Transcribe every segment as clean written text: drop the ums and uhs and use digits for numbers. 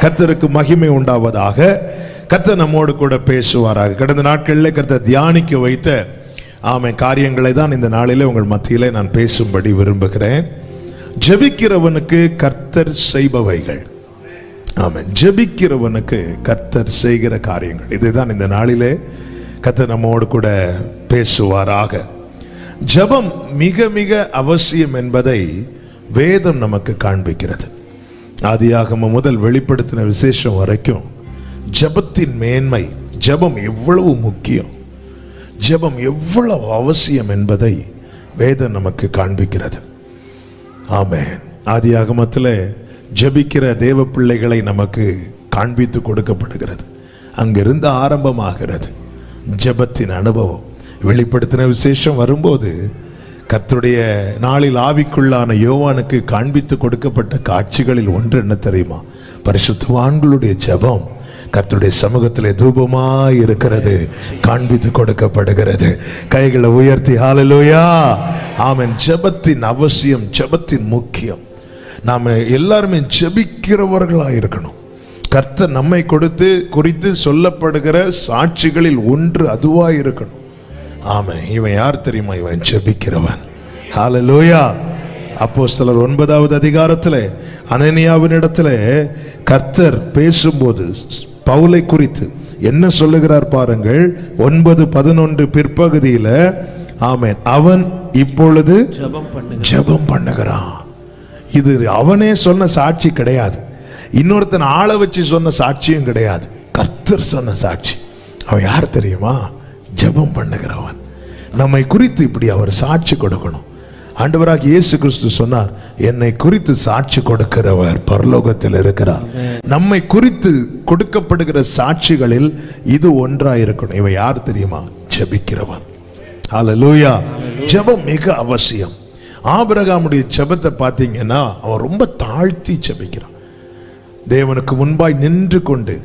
கர்த்தருக்கு மகிமை உண்டாவதாக. கர்த்தர் நம்மோடு கூட பேசுவாராக. கடந்த நாட்களில் கர்த்தர் தியானிக்க வைத்த காரியங்களை தான் இந்த நாளிலே உங்கள் மத்தியிலே நான் பேசும்படி விரும்புகிறேன். ஜெபிக்கிறவனுக்கு கர்த்தர் செய்பவைகள். ஜெபிக்கிறவனுக்கு கர்த்தர் செய்கிற காரியங்கள், இதுதான் இந்த நாளிலே கர்த்தர் நம்மோடு கூட பேசுவாராக. ஜெபம் மிக மிக அவசியம் என்பதை வேதம் நமக்கு காண்பிக்கிறது. ஆதியாகமம் முதல் வெளிப்படுத்தின விசேஷம் வரைக்கும் ஜெபத்தின் மேன்மை, ஜெபம் எவ்வளவு முக்கியம், ஜெபம் எவ்வளவு அவசியம் என்பதை வேதம் நமக்கு காண்பிக்கிறது. ஆமென். ஆதியாகமத்தில் ஜெபிக்கிற தேவ பிள்ளைகளை நமக்கு காண்பித்து கொடுக்கப்படுகிறது. அங்கிருந்து ஆரம்பமாகிறது ஜெபத்தின் அனுபவம். வெளிப்படுத்தின விசேஷம் வரும்போது கர்த்தருடைய நாளில் ஆவிக்குள்ளான யோவானுக்கு காண்பித்து கொடுக்கப்பட்ட காட்சிகளில் ஒன்று என்ன தெரியுமா? பரிசுத்தவான்களுடைய ஜெபம் கர்த்தருடைய சமூகத்திலே தூபமாய் இருக்கிறது, காண்பித்து கொடுக்கப்படுகிறது. கைகளை உயர்த்தி ஹல்லேலூயா. ஆமென். ஜெபத்தின் அவசியம், ஜெபத்தின் முக்கியம். நாம் எல்லாருமே ஜெபிக்கிறவர்களாக இருக்கணும். கர்த்தர் நம்மை குறித்து சொல்லப்படுகிற சாட்சிகளில் ஒன்று அதுவாக இருக்கணும். ஆமென். இவன் யார் தெரியுமா? இவன் ஜெபிக்கிறவன். ஹல்லேலூயா. அப்போஸ்தலர் 9வது அதிகாரத்தில் அனனியாவின் இடத்துல கர்த்தர் பேசும்போது பவுலை குறித்து என்ன சொல்லுகிறார் பாருங்கள். 9:11 பிற்பகுதியில் ஆமென், அவன் இப்பொழுது ஜெபம் பண்ணுகிறான். இது அவனே சொன்ன சாட்சி கிடையாது, இன்னொருத்தன் ஆளை வச்சு சொன்ன சாட்சியும் கிடையாது, கர்த்தர் சொன்ன சாட்சி. அவன் யார் தெரியுமா? ஜெபம் பண்ணுகிறவன். நம்மை குறித்து இப்படி அவர் சாட்சி கொடுக்கணும். ஆண்டவராக இயேசு கிறிஸ்து சொன்னார், என்னை குறித்து சாட்சி கொடுக்கிறவர் பரலோகத்தில் இருக்கிறார். நம்மை குறித்து கொடுக்கப்படுகிற சாட்சிகளில் இது ஒன்றாக இருக்கணும். இவன் யார் தெரியுமா? ஜெபிக்கிறவன். ஹல்லேலூயா. ஜெபம் மிக அவசியம். ஆபிரகாமுடைய ஜெபத்தை பார்த்தீங்கன்னா அவன் ரொம்ப தாழ்த்தி ஜெபிக்கிறான். தேவனுக்கு முன்பாய் நின்று கொண்டு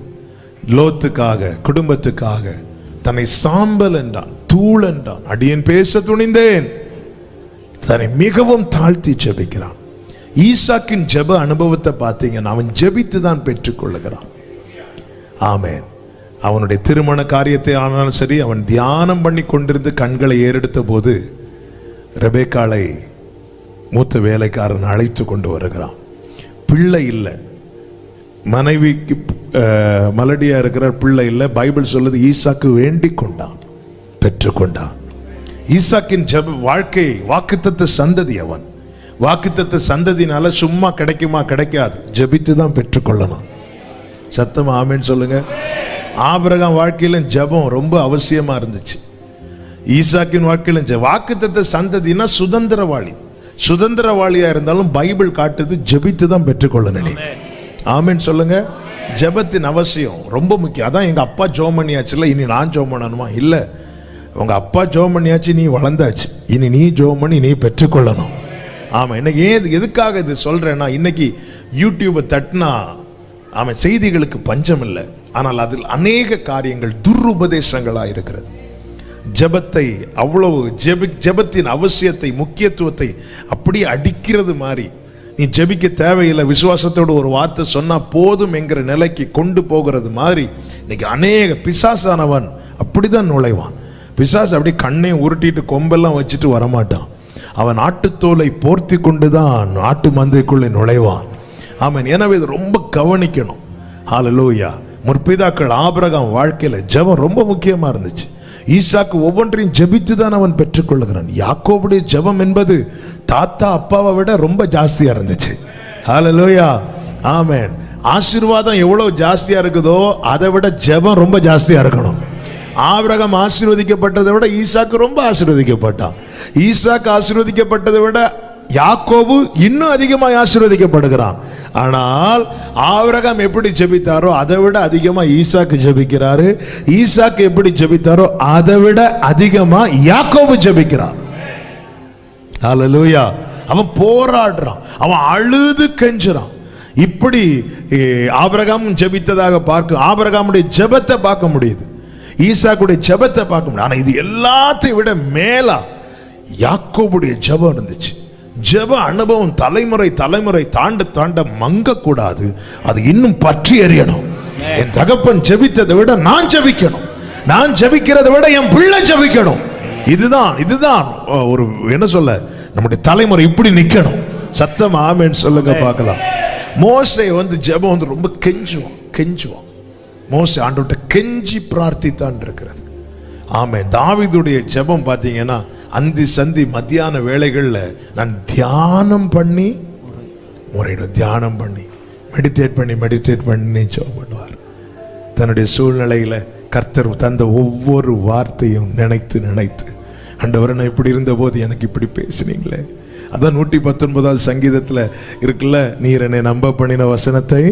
லோத்துக்காக, குடும்பத்துக்காக தன்னை சாம்பல் என்றான், தூள் என்றான், அடியேன் பேச துணிந்தேன், தன்னை மிகவும் தாழ்த்தி ஜெபிக்கிறான். ஈசாக்கின் ஜெப அனுபவத்தை பார்த்தீங்கன்னா அவன் ஜெபித்து தான் பெற்றுக்கொள்ளுகிறான். ஆமென். அவனுடைய திருமண காரியத்தை ஆனாலும் சரி, அவன் தியானம் பண்ணி கொண்டிருந்து கண்களை ஏறெடுத்த போது ரெபேக்காளை மூத்த வேலைக்காரன் அழைத்து கொண்டு வருகிறான். பிள்ளை இல்லை, மனைவிக்கு மலடியா இருக்கிற பிள்ளை இல்லை. பைபிள் சொல்லுது ஈசாக்கு வேண்டிக் கொண்டான், பெற்றுக்கொண்டான். ஈசாக்கின் ஜெப வாழ்க்கை வாக்குத்தத்த சந்ததி. அவன் வாக்குத்தத்த சந்ததினால சும்மா கிடைக்குமா? கிடைக்காது. ஜெபித்து தான் பெற்றுக்கொள்ளணும். சத்தமா ஆமென் சொல்லுங்க. ஆபிரகாம் வாழ்க்கையில ஜெபம் ரொம்ப அவசியமா இருந்துச்சு. ஈசாக்கின் வாழ்க்கையில வாக்குத்தத்த சந்ததினா சுதந்திரவாளி. சுதந்திரவாளியா இருந்தாலும் பைபிள் காட்டுது ஜெபித்து தான் பெற்றுக்கொள்ளணும். ஆமென் சொல்லுங்க. ஜெபத்தின் அவசியம் ரொம்ப முக்கியம். அதான் எங்க அப்பா ஜெபம் பண்ணியாச்சுல, இனி நான் ஜெபம் பண்ணணுமா? இல்லை, உங்க அப்பா ஜெபம் பண்ணியாச்சு, நீ வளர்ந்தாச்சு, இனி நீ ஜெபம் பண்ணி நீ பெற்றுக்கொள்ளணும். ஆமா. இன்னைக்கு எதுக்காக இது சொல்றேன்னா, இன்னைக்கு யூடியூபை தட்டினா செய்திகளுக்கு பஞ்சம் இல்லை, ஆனால் அதில் அநேக காரியங்கள் துருபதேசங்களா இருக்கிறது. ஜெபத்தை அவ்வளவு ஜெபத்தின் அவசியத்தை, முக்கியத்துவத்தை அப்படியே அடிக்கிறது மாதிரி, நீ ஜெபிக்க தேவையில்லை, விசுவாசத்தோடு ஒரு வார்த்தை சொன்னா போதும் என்கிற நிலைக்கு கொண்டு போகிறது மாதிரி இன்னைக்கு அநேக பிசாசானவன் அப்படிதான் நுழைவான். பிசாசு அப்படி கண்ணை உருட்டிட்டு கொம்பெல்லாம் வச்சுட்டு வரமாட்டான். அவன் ஆட்டுத்தோலை போர்த்தி கொண்டுதான் ஆட்டு மந்தைக்குள்ளே நுழைவான். ஆமென். எனவே இது ரொம்ப கவனிக்கணும். ஹல்லேலூயா. முற்பிதாக்கள் ஆபிரகாம் வாழ்க்கையில ஜெபம் ரொம்ப முக்கியமா இருந்துச்சு. ஈசாக்கு ஒவ்வொன்றையும் ஜெபித்து தான் அவன் பெற்றுக்கொள்ளுகிறான். யாக்கோபுடைய ஜெபம் என்பது தாத்தா அப்பாவை விட ரொம்ப ஜாஸ்தியா இருந்துச்சு. ஹல்லேலூயா. ஆமென். ஆசீர்வாதம் எவ்வளவு ஜாஸ்தியா இருக்குதோ அதை விட ஜெபம் ரொம்ப ஜாஸ்தியா இருக்கணும். ஆபிரகாம் ஆசீர்வதிக்கப்பட்டதை விட ஈசாக்கு ரொம்ப ஆசீர்வதிக்கப்பட்டான். ஈசாக்கு ஆசீர்வதிக்கப்பட்டதை விட யாக்கோபு இன்னும் அதிகமாக ஆசீர்வதிக்கப்படுகிறான். ஆனால் ஆபிரகாம் எப்படி ஜெபித்தாரோ அதை விட அதிகமா ஈசாக்கு ஜெபிக்கிறாரு. ஈசாக்கு எப்படி ஜெபித்தாரோ அதை விட அதிகமா யாக்கோபு ஜெபிக்கிறான். ஹல்லேலூயா. அவன் போராடுறான், அவன் அழுது கெஞ்சுறான். இப்படி ஆபிரகாம் ஜெபித்ததாக பார்க்க, ஆபிரகாமுடைய ஜெபத்தை பார்க்க முடியுது, ஈசாக்குடைய ஜெபத்தை பார்க்க முடியும். ஆனா இது எல்லாத்தையும் விட மேலா யாக்கோபுடைய ஜெபம் இருந்துச்சு. ஜெப அனுபவம் தலைமுறை தலைமுறை தாண்ட தாண்ட மங்க கூடாது. அது இன்னும் பற்றி எறியணும். என் தகப்பன் ஜெபித்ததை விட நான் ஜெபிக்கணும். நான் ஜெபிக்கிறதை விட என் பிள்ளை ஜெபிக்கணும். இதுதான் ஒரு என்ன சொல்ல, நம்முடைய தலைமுறை இப்படி நிக்கணும். சத்தம் ஆமென் சொல்லுங்க பார்க்கலாம். மோசே ஜெபம் ரொம்ப கெஞ்சுவான். மோசே ஆண்டவர்கிட்ட கெஞ்சி பிரார்த்தித்தான் இருக்கிறது. ஆமென். தாவீதுடைய ஜெபம் பார்த்தீங்கன்னா அந்தி சந்தி மத்தியான வேளைகள்ல நான் தியானம் பண்ணி மெடிடேட் பண்ணி ஜெபம் பண்ணுவார். தன்னுடைய சூழ்நிலையில கர்த்தர் தந்த ஒவ்வொரு வார்த்தையும் நினைத்து ஆண்டவரே, நான் இப்படி இருந்த போது எனக்கு இப்படி பேசினீங்களே. அதான் 119 சங்கீதத்துல இருக்குல்ல, நீர் என்னை நம்ப பண்ணின வசனத்தை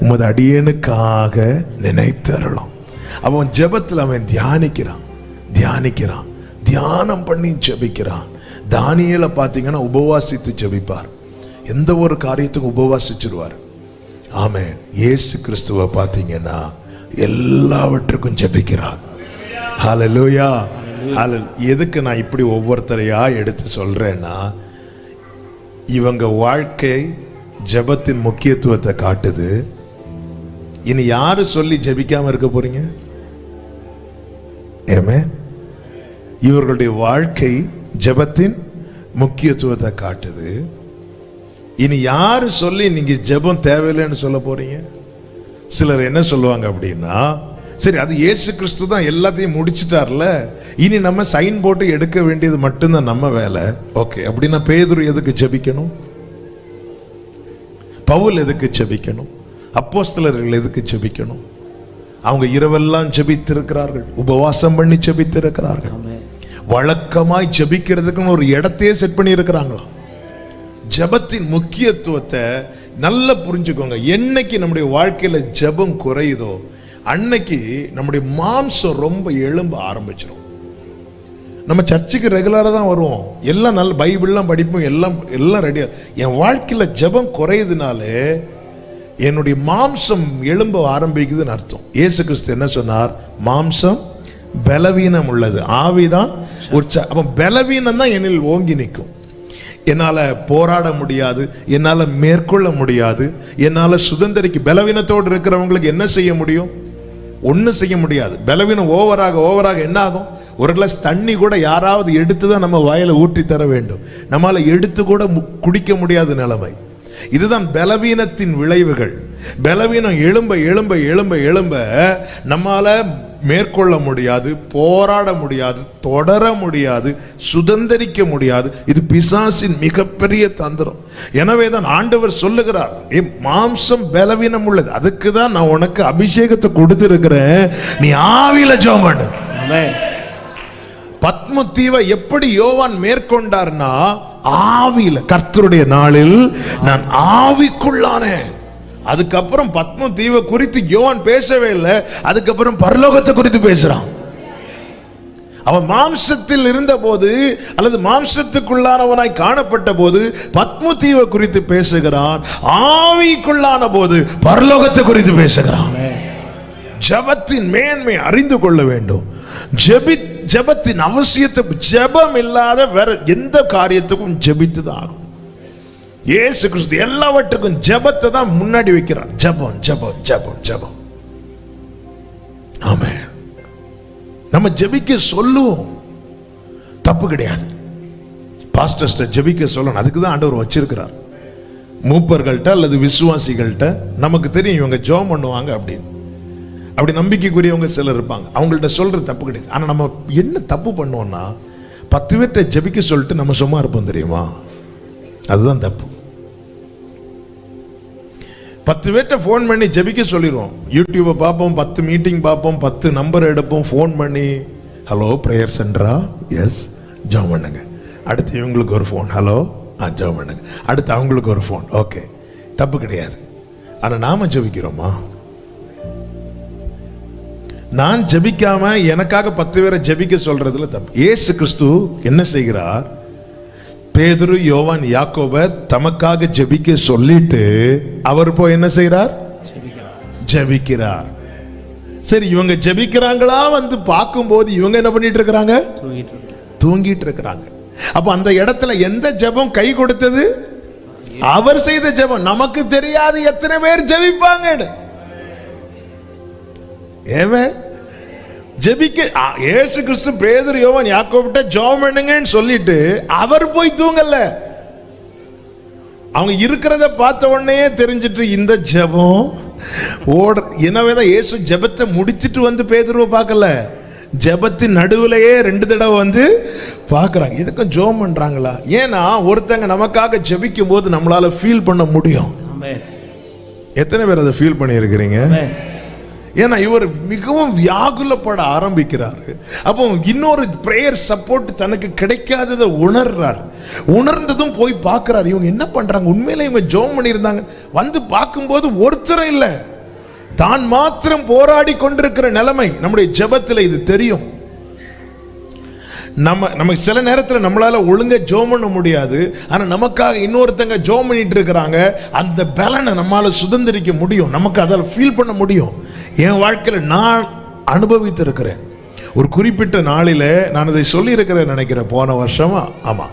உமது அடியேனுக்காக நினைத்தருளும். அவன் ஜெபத்தில் அவன் தியானிக்கிறான், தியானம் பண்ணி ஜெபிக்கிறான். தானியேலை பார்த்தீங்கன்னா உபவாசித்து ஜெபிப்பார். எந்த ஒரு காரியத்துக்கும் உபவாசிச்சிருவார். ஆமென். இயேசு கிறிஸ்துவை பார்த்தீங்கன்னா எல்லாவற்றுக்கும் ஜெபிக்கிறார். ஹல்லேலூயா. எதுக்கு நான் இப்படி ஒவ்வொருத்தரையா எடுத்து சொல்றேன்னா, இவங்க வாழ்க்கை ஜெபத்தின் முக்கியத்துவத்தை காட்டுது. இனி யாரு சொல்லி ஜெபிக்காம இருக்க போறீங்க? ஆமென். இவர்களுடைய வாழ்க்கை ஜெபத்தின் முக்கியத்துவத்தை காட்டுது. இனி யாரு சொல்லி நீங்க ஜெபம் தேவையில்லைன்னு சொல்ல போறீங்க? சிலர் என்ன சொல்லுவாங்க அப்படின்னா, சரி அது இயேசு கிறிஸ்து தான் எல்லாத்தையும் முடிச்சிட்டார்ல, இனி நம்ம சைன் போட்டு எடுக்க வேண்டியது மட்டும்தான் நம்ம வேலை. ஓகே, அப்படின்னா பேதுரு எதுக்கு ஜெபிக்கணும்? பவுல் எதுக்கு ஜெபிக்கணும்? அப்போஸ்தலர்கள் எதுக்கு ஜெபிக்கணும்? அவங்க இரவெல்லாம் ஜெபித்திருக்கிறார்கள், உபவாசம் பண்ணி ஜெபித்திருக்கிறார்கள். வழக்கமாய் ஜெபிக்கிறதுக்குன்னு ஒரு இடத்தையே செட் பண்ணி இருக்கிறாங்களா? ஜெபத்தின் முக்கியத்துவத்தை நல்லா புரிஞ்சுக்கோங்க. என்னைக்கு நம்முடைய வாழ்க்கையில ஜெபம் குறையுதோ அன்னைக்கு நம்முடைய மாம்சம் ரொம்ப எழும்ப ஆரம்பிச்சிடும். நம்ம சர்ச்சுக்கு ரெகுலராக தான் வருவோம், எல்லாம் நல்ல பைபிள்லாம் படிப்போம், எல்லாம் ரெடியா. என் வாழ்க்கையில ஜெபம் குறையுதுனாலே என்னுடைய மாம்சம் எழும்ப ஆரம்பிக்குதுன்னு அர்த்தம். இயேசு கிறிஸ்து என்ன சொன்னார்? மாம்சம் பலவீனம் உள்ளது, ஆவிதான் உற்சாகம். அப்ப பலவீனம் தான் என்னில் ஓங்கி நிற்கும். என்னால் போராட முடியாது, என்னால் மேற்கொள்ள முடியாது, என்னால் சுதந்திரிக்கு. பலவீனத்தோடு இருக்கிறவங்களுக்கு என்ன செய்ய முடியும்? ஒன்றும் செய்ய முடியாது. பலவீனம் ஓவராக என்ன ஆகும்? ஒரு கிளாஸ் தண்ணி கூட யாராவது எடுத்து தான் நம்ம வாயில ஊற்றி தர வேண்டும். நம்மால எடுத்து கூட குடிக்க முடியாத நிலைமை. இதுதான் பலவீனத்தின் விளைவுகள். பலவீனம் எழும்ப நம்மால மேற்கொள்ள முடியாது, போராட முடியாது, தொடர முடியாது, சுதந்திரிக்க முடியாது. இது பிசாசின் மிகப்பெரிய தந்திரம். எனவே தான் ஆண்டவர் சொல்லுகிறார், மாம்சம் பலவீனம் உள்ளது, அதுக்கு தான் நான் உனக்கு அபிஷேகத்தை கொடுத்திருக்கிறேன், நீ ஆவியில ஜெபம் பண்ணு. பத்மு தீவை எப்படி யோவான் மேற்கொண்டார்னா, ஆவியில. கர்த்தருடைய நாளில் நான் ஆவிக்குள்ளானேன். அதுக்கப்புறம் பத்மு தீவை குறித்து யோவான் பேசவே இல்லை. அதுக்கப்புறம் பரலோகத்தை குறித்து பேசுறான். அவன் மாம்சத்தில் இருந்த போது அல்லது மாம்சத்துக்குள்ளானவனாய் காணப்பட்ட போது பத்மு தீவை குறித்து பேசுகிறான். ஆவிக்குள்ளான போது பரலோகத்தை குறித்து பேசுகிறான். ஜெபத்தின் மேன்மை அறிந்து கொள்ள வேண்டும். ஜெபத்தின் அவசியத்தை, ஜெபம் இல்லாத வேற எந்த காரியத்துக்கும் ஜெபித்துதான் ஆகும். இயேசு கிறிஸ்து எல்லாவற்றுக்கும் ஜெபத்தை தான் முன்னாடி வைக்கிறார். ஜெபம் ஜெபம் ஜெபம் ஜெபம். ஆமென். நம்ம ஜெபிக்க சொல்லுவோம், தப்பு கிடையாது. பாஸ்டர்ஸ்ட ஜெபிக்க சொல்லணும், அதுக்கு தான் ஆண்டவர் வச்சிருக்கிறார். மூப்பர்கள்ட்ட அல்லது விசுவாசிகள்கிட்ட நமக்கு தெரியும் இவங்க ஜெபம் பண்ணுவாங்க அப்படின்னு. அப்படி நம்பிக்கைக்குரியவங்க சிலர் இருப்பாங்க, அவங்கள்ட்ட சொல்றது தப்பு கிடையாது. ஆனா நம்ம என்ன தப்பு பண்ணுவோம்னா, 10 பேர்கிட்ட ஜெபிக்க சொல்லிட்டு நம்ம சும்மா இருப்போம் தெரியுமா? அதுதான் தப்பு. 10 பேர்கிட்ட ஃபோன் பண்ணி ஜெபிக்க சொல்லிடுவோம். யூடியூப்பை பார்ப்போம், 10 மீட்டிங் பார்ப்போம், 10 நம்பர் எடுப்போம், ஃபோன் பண்ணி ஹலோ ப்ரேயர் சென்டரா, எஸ் ஜெபம் பண்ணுங்க. அடுத்து இவங்களுக்கு ஒரு ஃபோன், ஹலோ ஜெபம் பண்ணுங்க. அடுத்து அவங்களுக்கு ஒரு ஃபோன், ஓகே, தப்பு கிடையாது. ஆனால் நாம ஜெபிக்கிறோமா? நான் ஜெபிக்காம எனக்காக 10 பேரை ஜெபிக்க சொல்றதுல தப்பு. இயேசு கிறிஸ்து என்ன செய்கிறார்? பேதுரு, யோவான், யாக்கோபை தமக்காக ஜெபிக்க சொல்லிட்டு அவர் போய் என்ன செய்கிறார்? ஜெபிக்கிறார். சரி, இவங்க ஜெபிக்கிறாங்களா? பார்க்கும்போது இவங்க என்ன பண்ணிட்டு இருக்கிறாங்க? தூங்கிட்டு இருக்கிறாங்க. அப்ப அந்த இடத்துல எந்த ஜெபம் கை கொடுத்தது? அவர் செய்த ஜெபம். நமக்கு தெரியாது எத்தனை பேர் ஜெபிப்பாங்க. ஜெபிக்க இயேசு கிறிஸ்து பேதுரு யோவான் யாக்கோபிட்ட ஜெபம் பண்ணுங்கன்னு சொல்லிட்டு அவர் போய் தூங்கல. அவங்க இருக்கிறத பார்த்த உடனே தெரிஞ்சிட்டு இந்த ஜெபம் எனவேதான் இயேசு ஜெபத்தை முடிச்சிட்டு வந்து பேதுருவை பார்க்கல, ஜெபத்தின் நடுவுலையே 2 தடவை வந்து பார்க்கறாங்க. இதுக்கும் ஜெபம் பண்றாங்களா? ஏன்னா ஒருத்தங்க நமக்காக ஜெபிக்கும் போது நம்மளால ஃபீல் பண்ண முடியும். எத்தனை பேர் அதை ஃபீல் பண்ணி இருக்கிறீங்க? ஏன்னா இவர் மிகவும் வியாகுலப்பட ஆரம்பிக்கிறாரு. அப்போ இன்னொரு பிரேயர் சப்போர்ட் தனக்கு கிடைக்காததை உணர்றாரு. உணர்ந்ததும் போய் பார்க்கிறாரு, இவங்க என்ன பண்றாங்க, உண்மையில இவங்க ஜெபம் பண்ணியிருந்தாங்க. வந்து பார்க்கும்போது ஒருத்தரும் இல்லை, தான் மாத்திரம் போராடி கொண்டிருக்கிற நிலைமை. நம்முடைய ஜெபத்தில் இது தெரியும். நமக்கு சில நேரத்தில் நம்மளால ஒழுங்க ஜெபம் பண்ண முடியாது. ஆனா நமக்காக இன்னொருத்தங்க ஜெபம் பண்ணிட்டு இருக்கிறாங்க. அந்த பலனை நம்மளால சுதந்திரிக்க முடியும், நமக்கு அதில் ஃபீல் பண்ண முடியும். என் வாழ்க்கையில் நான் அனுபவித்து இருக்கிறேன். ஒரு குறிப்பிட்ட நாளில் நான் அதை சொல்லி இருக்கிறேன் நினைக்கிறேன், போன வருஷமா. ஆமா,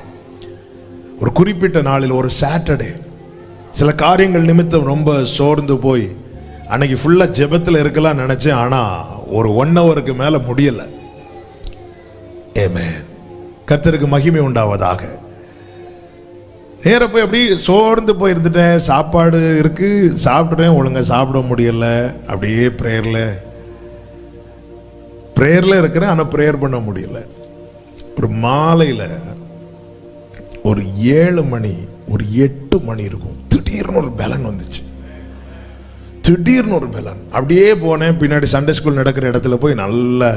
ஒரு குறிப்பிட்ட நாளில் ஒரு சாட்டர்டே சில காரியங்கள் நிமித்தம் ரொம்ப சோர்ந்து போய் அன்னைக்கு ஃபுல்லா ஜெபத்தில் இருக்கலாம் நினைச்சேன். ஆனா ஒரு 1 ஹவருக்கு மேல முடியல. ஆமென். கர்த்தருக்கு மகிமை உண்டாவதாக. நேர போய் அப்படி சோர்ந்து போய் இருந்துட்டேன். சாப்பாடு இருக்கு, சாப்பிட்றேன், ஒழுங்கா சாப்பிட முடியல. அப்படியே பிரேயர்ல இருக்கிறேன், ஆனா பிரேயர் பண்ண முடியல. ஒரு மாலையில ஒரு 7 மணி ஒரு 8 மணி இருக்கும், திடீர்னு ஒரு பலன் வந்துச்சு. திடீர்னு ஒரு பலன். அப்படியே போனேன், பின்னாடி சண்டே ஸ்கூல் நடக்கிற இடத்துல போய் நல்லா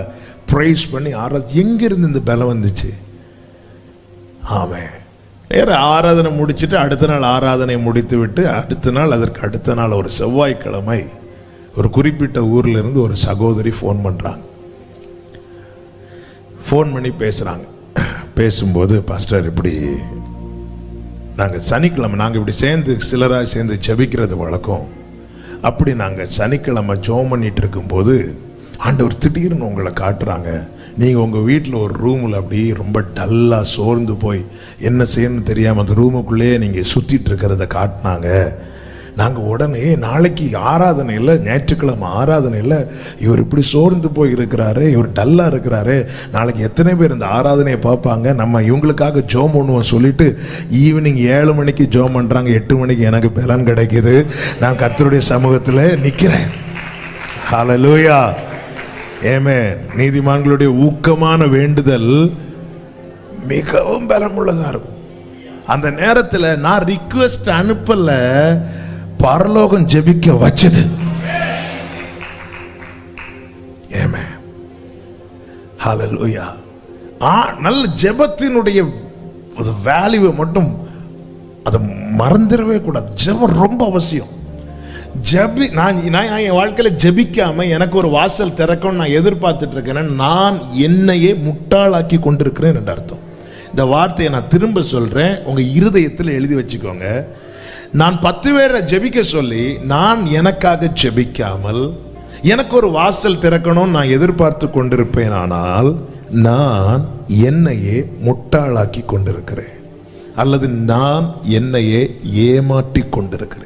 பிரைஸ் பண்ணி எங்கிருந்து இந்த பலம் வந்துச்சு? ஆமென். நேர ஆராதனை முடிச்சுட்டு அடுத்த நாள் ஆராதனை முடித்து விட்டு அடுத்த நாள் அதற்கு அடுத்த நாள் ஒரு செவ்வாய்க்கிழமை ஒரு குறிப்பிட்ட ஊர்ல இருந்து ஒரு சகோதரி ஃபோன் பண்றாங்க. ஃபோன் பண்ணி பேசுறாங்க. பேசும்போது, பாஸ்டர் இப்படி நாங்கள் சனிக்கிழமை நாங்கள் இப்படி சேர்ந்து சிலராக சேர்ந்து ஜெபிக்கிறது வழக்கம். அப்படி நாங்கள் சனிக்கிழமை ஜெபம் பண்ணிட்டு இருக்கும்போது ஆண்டவர் திடீர்னு உங்களை காட்டுறாங்க. நீங்கள் உங்கள் வீட்டில் ஒரு ரூமில் அப்படி ரொம்ப டல்லாக சோர்ந்து போய் என்ன செய்யணும்னு தெரியாமல் அந்த ரூமுக்குள்ளேயே நீங்கள் சுற்றிட்டு இருக்கிறத காட்டினாங்க. நாங்கள் உடனே நாளைக்கு ஆராதனை இல்லை, ஞாயிற்றுக்கிழமை ஆராதனை இல்லை, இவர் இப்படி சோர்ந்து போய் இருக்கிறாரு, இவர் டல்லாக இருக்கிறாரு, நாளைக்கு எத்தனை பேர் இந்த ஆராதனையை பார்ப்பாங்க, நம்ம இவங்களுக்காக ஜெபம் பண்ணுவோம் சொல்லிட்டு ஈவினிங் 7 மணிக்கு ஜெபம் பண்ணுறாங்க. 8 மணிக்கு எனக்கு பலன் கிடைக்குது. நான் கர்த்தருடைய சமூகத்தில் நிற்கிறேன். ஹல்லேலூயா. ஆமென். நீதிமான்களுடைய ஊக்கமான வேண்டுதல் மிகவும் பலமுள்ளதாக இருக்கும். அந்த நேரத்தில் நான் ரிக்வெஸ்ட் அனுப்பல, பரலோகம் ஜெபிக்க வச்சது. ஆமென். ஹல்லேலூயா. நல்ல ஜெபத்தினுடைய வேல்யூவை மட்டும் அதை மறந்துடவே கூடாது. ஜெபம் ரொம்ப அவசியம். நான் என் வாழ்க்கையில் ஜெபிக்காம எனக்கு ஒரு வாசல் திறக்கும் நான் எதிர்பார்த்துட்டு இருக்கேன், நான் என்னையே முட்டாளாக்கி கொண்டிருக்கிறேன் என்ற அர்த்தம். இந்த வார்த்தையை நான் திரும்ப சொல்றேன், உங்க இருதயத்தில் எழுதி வச்சுக்கோங்க. நான் 10 பேரை ஜெபிக்க சொல்லி நான் எனக்காக ஜெபிக்காமல் எனக்கு ஒரு வாசல் திறக்கணும் நான் எதிர்பார்த்து கொண்டிருப்பேன். ஆனால் நான் என்னையே முட்டாளாக்கி கொண்டிருக்கிறேன், அல்லது நான் என்னையே ஏமாற்றி கொண்டிருக்கிறேன்.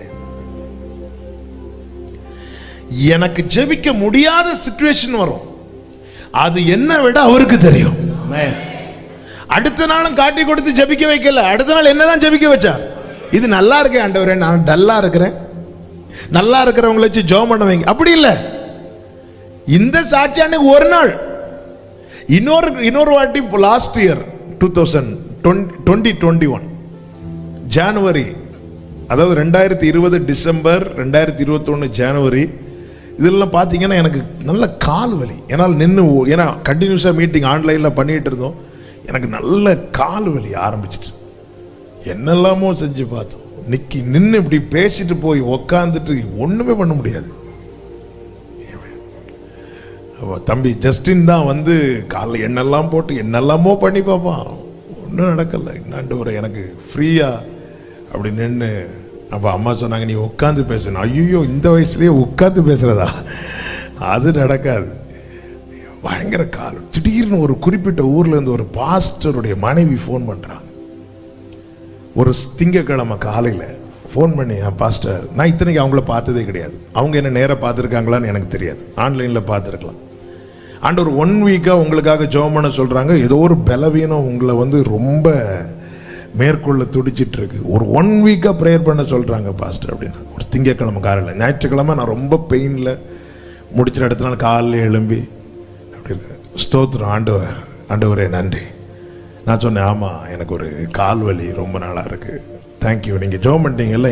எனக்கு ஜெபிக்க முடியாத சிச்சுவேஷன் வரும், அது என்ன விட அவருக்கு தெரியும். அடுத்த நாளும் காட்டி கொடுத்து ஜெபிக்க வைக்கல, அடுத்த நாள் என்னதான் ஜெபிக்க வச்சார். இது நல்லா இருக்கேன் ஆண்டவரே, நான் டல்லா இருக்கிறேன், நல்லா இருக்கிறவங்களை வச்சு ஜெபம் பண்ண வைங்க. அப்படி இல்லை. இந்த சாட்சியானுக்கு ஒரு நாள் இன்னொரு வாட்டி லாஸ்ட் இயர் 2021 ஜனவரி, அதாவது 2020 டிசம்பர் 2021 ஜனவரி, இதெல்லாம் பார்த்தீங்கன்னா எனக்கு நல்ல கால் வலி. ஏன்னா கண்டினியூஸாக மீட்டிங் ஆன்லைனில் பண்ணிட்டு இருந்தோம். எனக்கு நல்ல கால் வலி ஆரம்பிச்சிட்டு என்னெல்லாமோ செஞ்சு பார்த்தோம். நின்று இப்படி பேசிட்டு போய் உக்காந்துட்டு ஒன்றுமே பண்ண முடியாது. தம்பி ஜஸ்டின் தான் வந்து காலில் எண்ணெல்லாம் போட்டு என்னெல்லாமோ பண்ணி பார்ப்பான், ஒன்றும் நடக்கலை. ஆண்டவரே எனக்கு ஃப்ரீயா அப்படி நின்று. அப்போ அம்மா சொன்னாங்க, நீ உட்காந்து பேசணும். ஐயோ, இந்த வயசுலேயே உட்காந்து பேசுகிறதா? அது நடக்காது. பயங்கர கால். திடீர்னு ஒரு குறிப்பிட்ட ஊர்ல இருந்து ஒரு பாஸ்டருடைய மனைவி ஃபோன் பண்றாங்க. ஒரு திங்கக்கிழமை காலையில ஃபோன் பண்ணி, பாஸ்டர், நான் இத்தனைக்கு அவங்கள பார்த்ததே கிடையாது, அவங்க என்ன நேராக பார்த்துருக்காங்களான்னு எனக்கு தெரியாது, ஆன்லைனில் பார்த்துருக்கலாம். ஆண்டு ஒரு 1 வீக்காக உங்களுக்காக ஜெபம் பண்ண சொல்கிறாங்க. ஏதோ ஒரு பலவீனம் உங்களை வந்து ரொம்ப மேற்கொள்ள துடிச்சிட்டு இருக்கு, ஒரு 1 வீக்காக ப்ரேயர் பண்ண சொல்கிறாங்க பாஸ்டர் அப்படின்னு. ஒரு திங்கக்கிழமை காலையில். ஞாயிற்றுக்கிழமை நான் ரொம்ப பெயினில் முடிச்சின இடத்துல காலையில் எழும்பி அப்படின்னு ஸ்தோத்திரம் ஆண்டவரே நன்றி. நான் சொன்னேன், ஆமாம் எனக்கு ஒரு கால் வலி ரொம்ப நாளாக இருக்குது, தேங்க்யூ, நீங்கள் ஜெபம் பண்ணிட்டீங்கல்ல,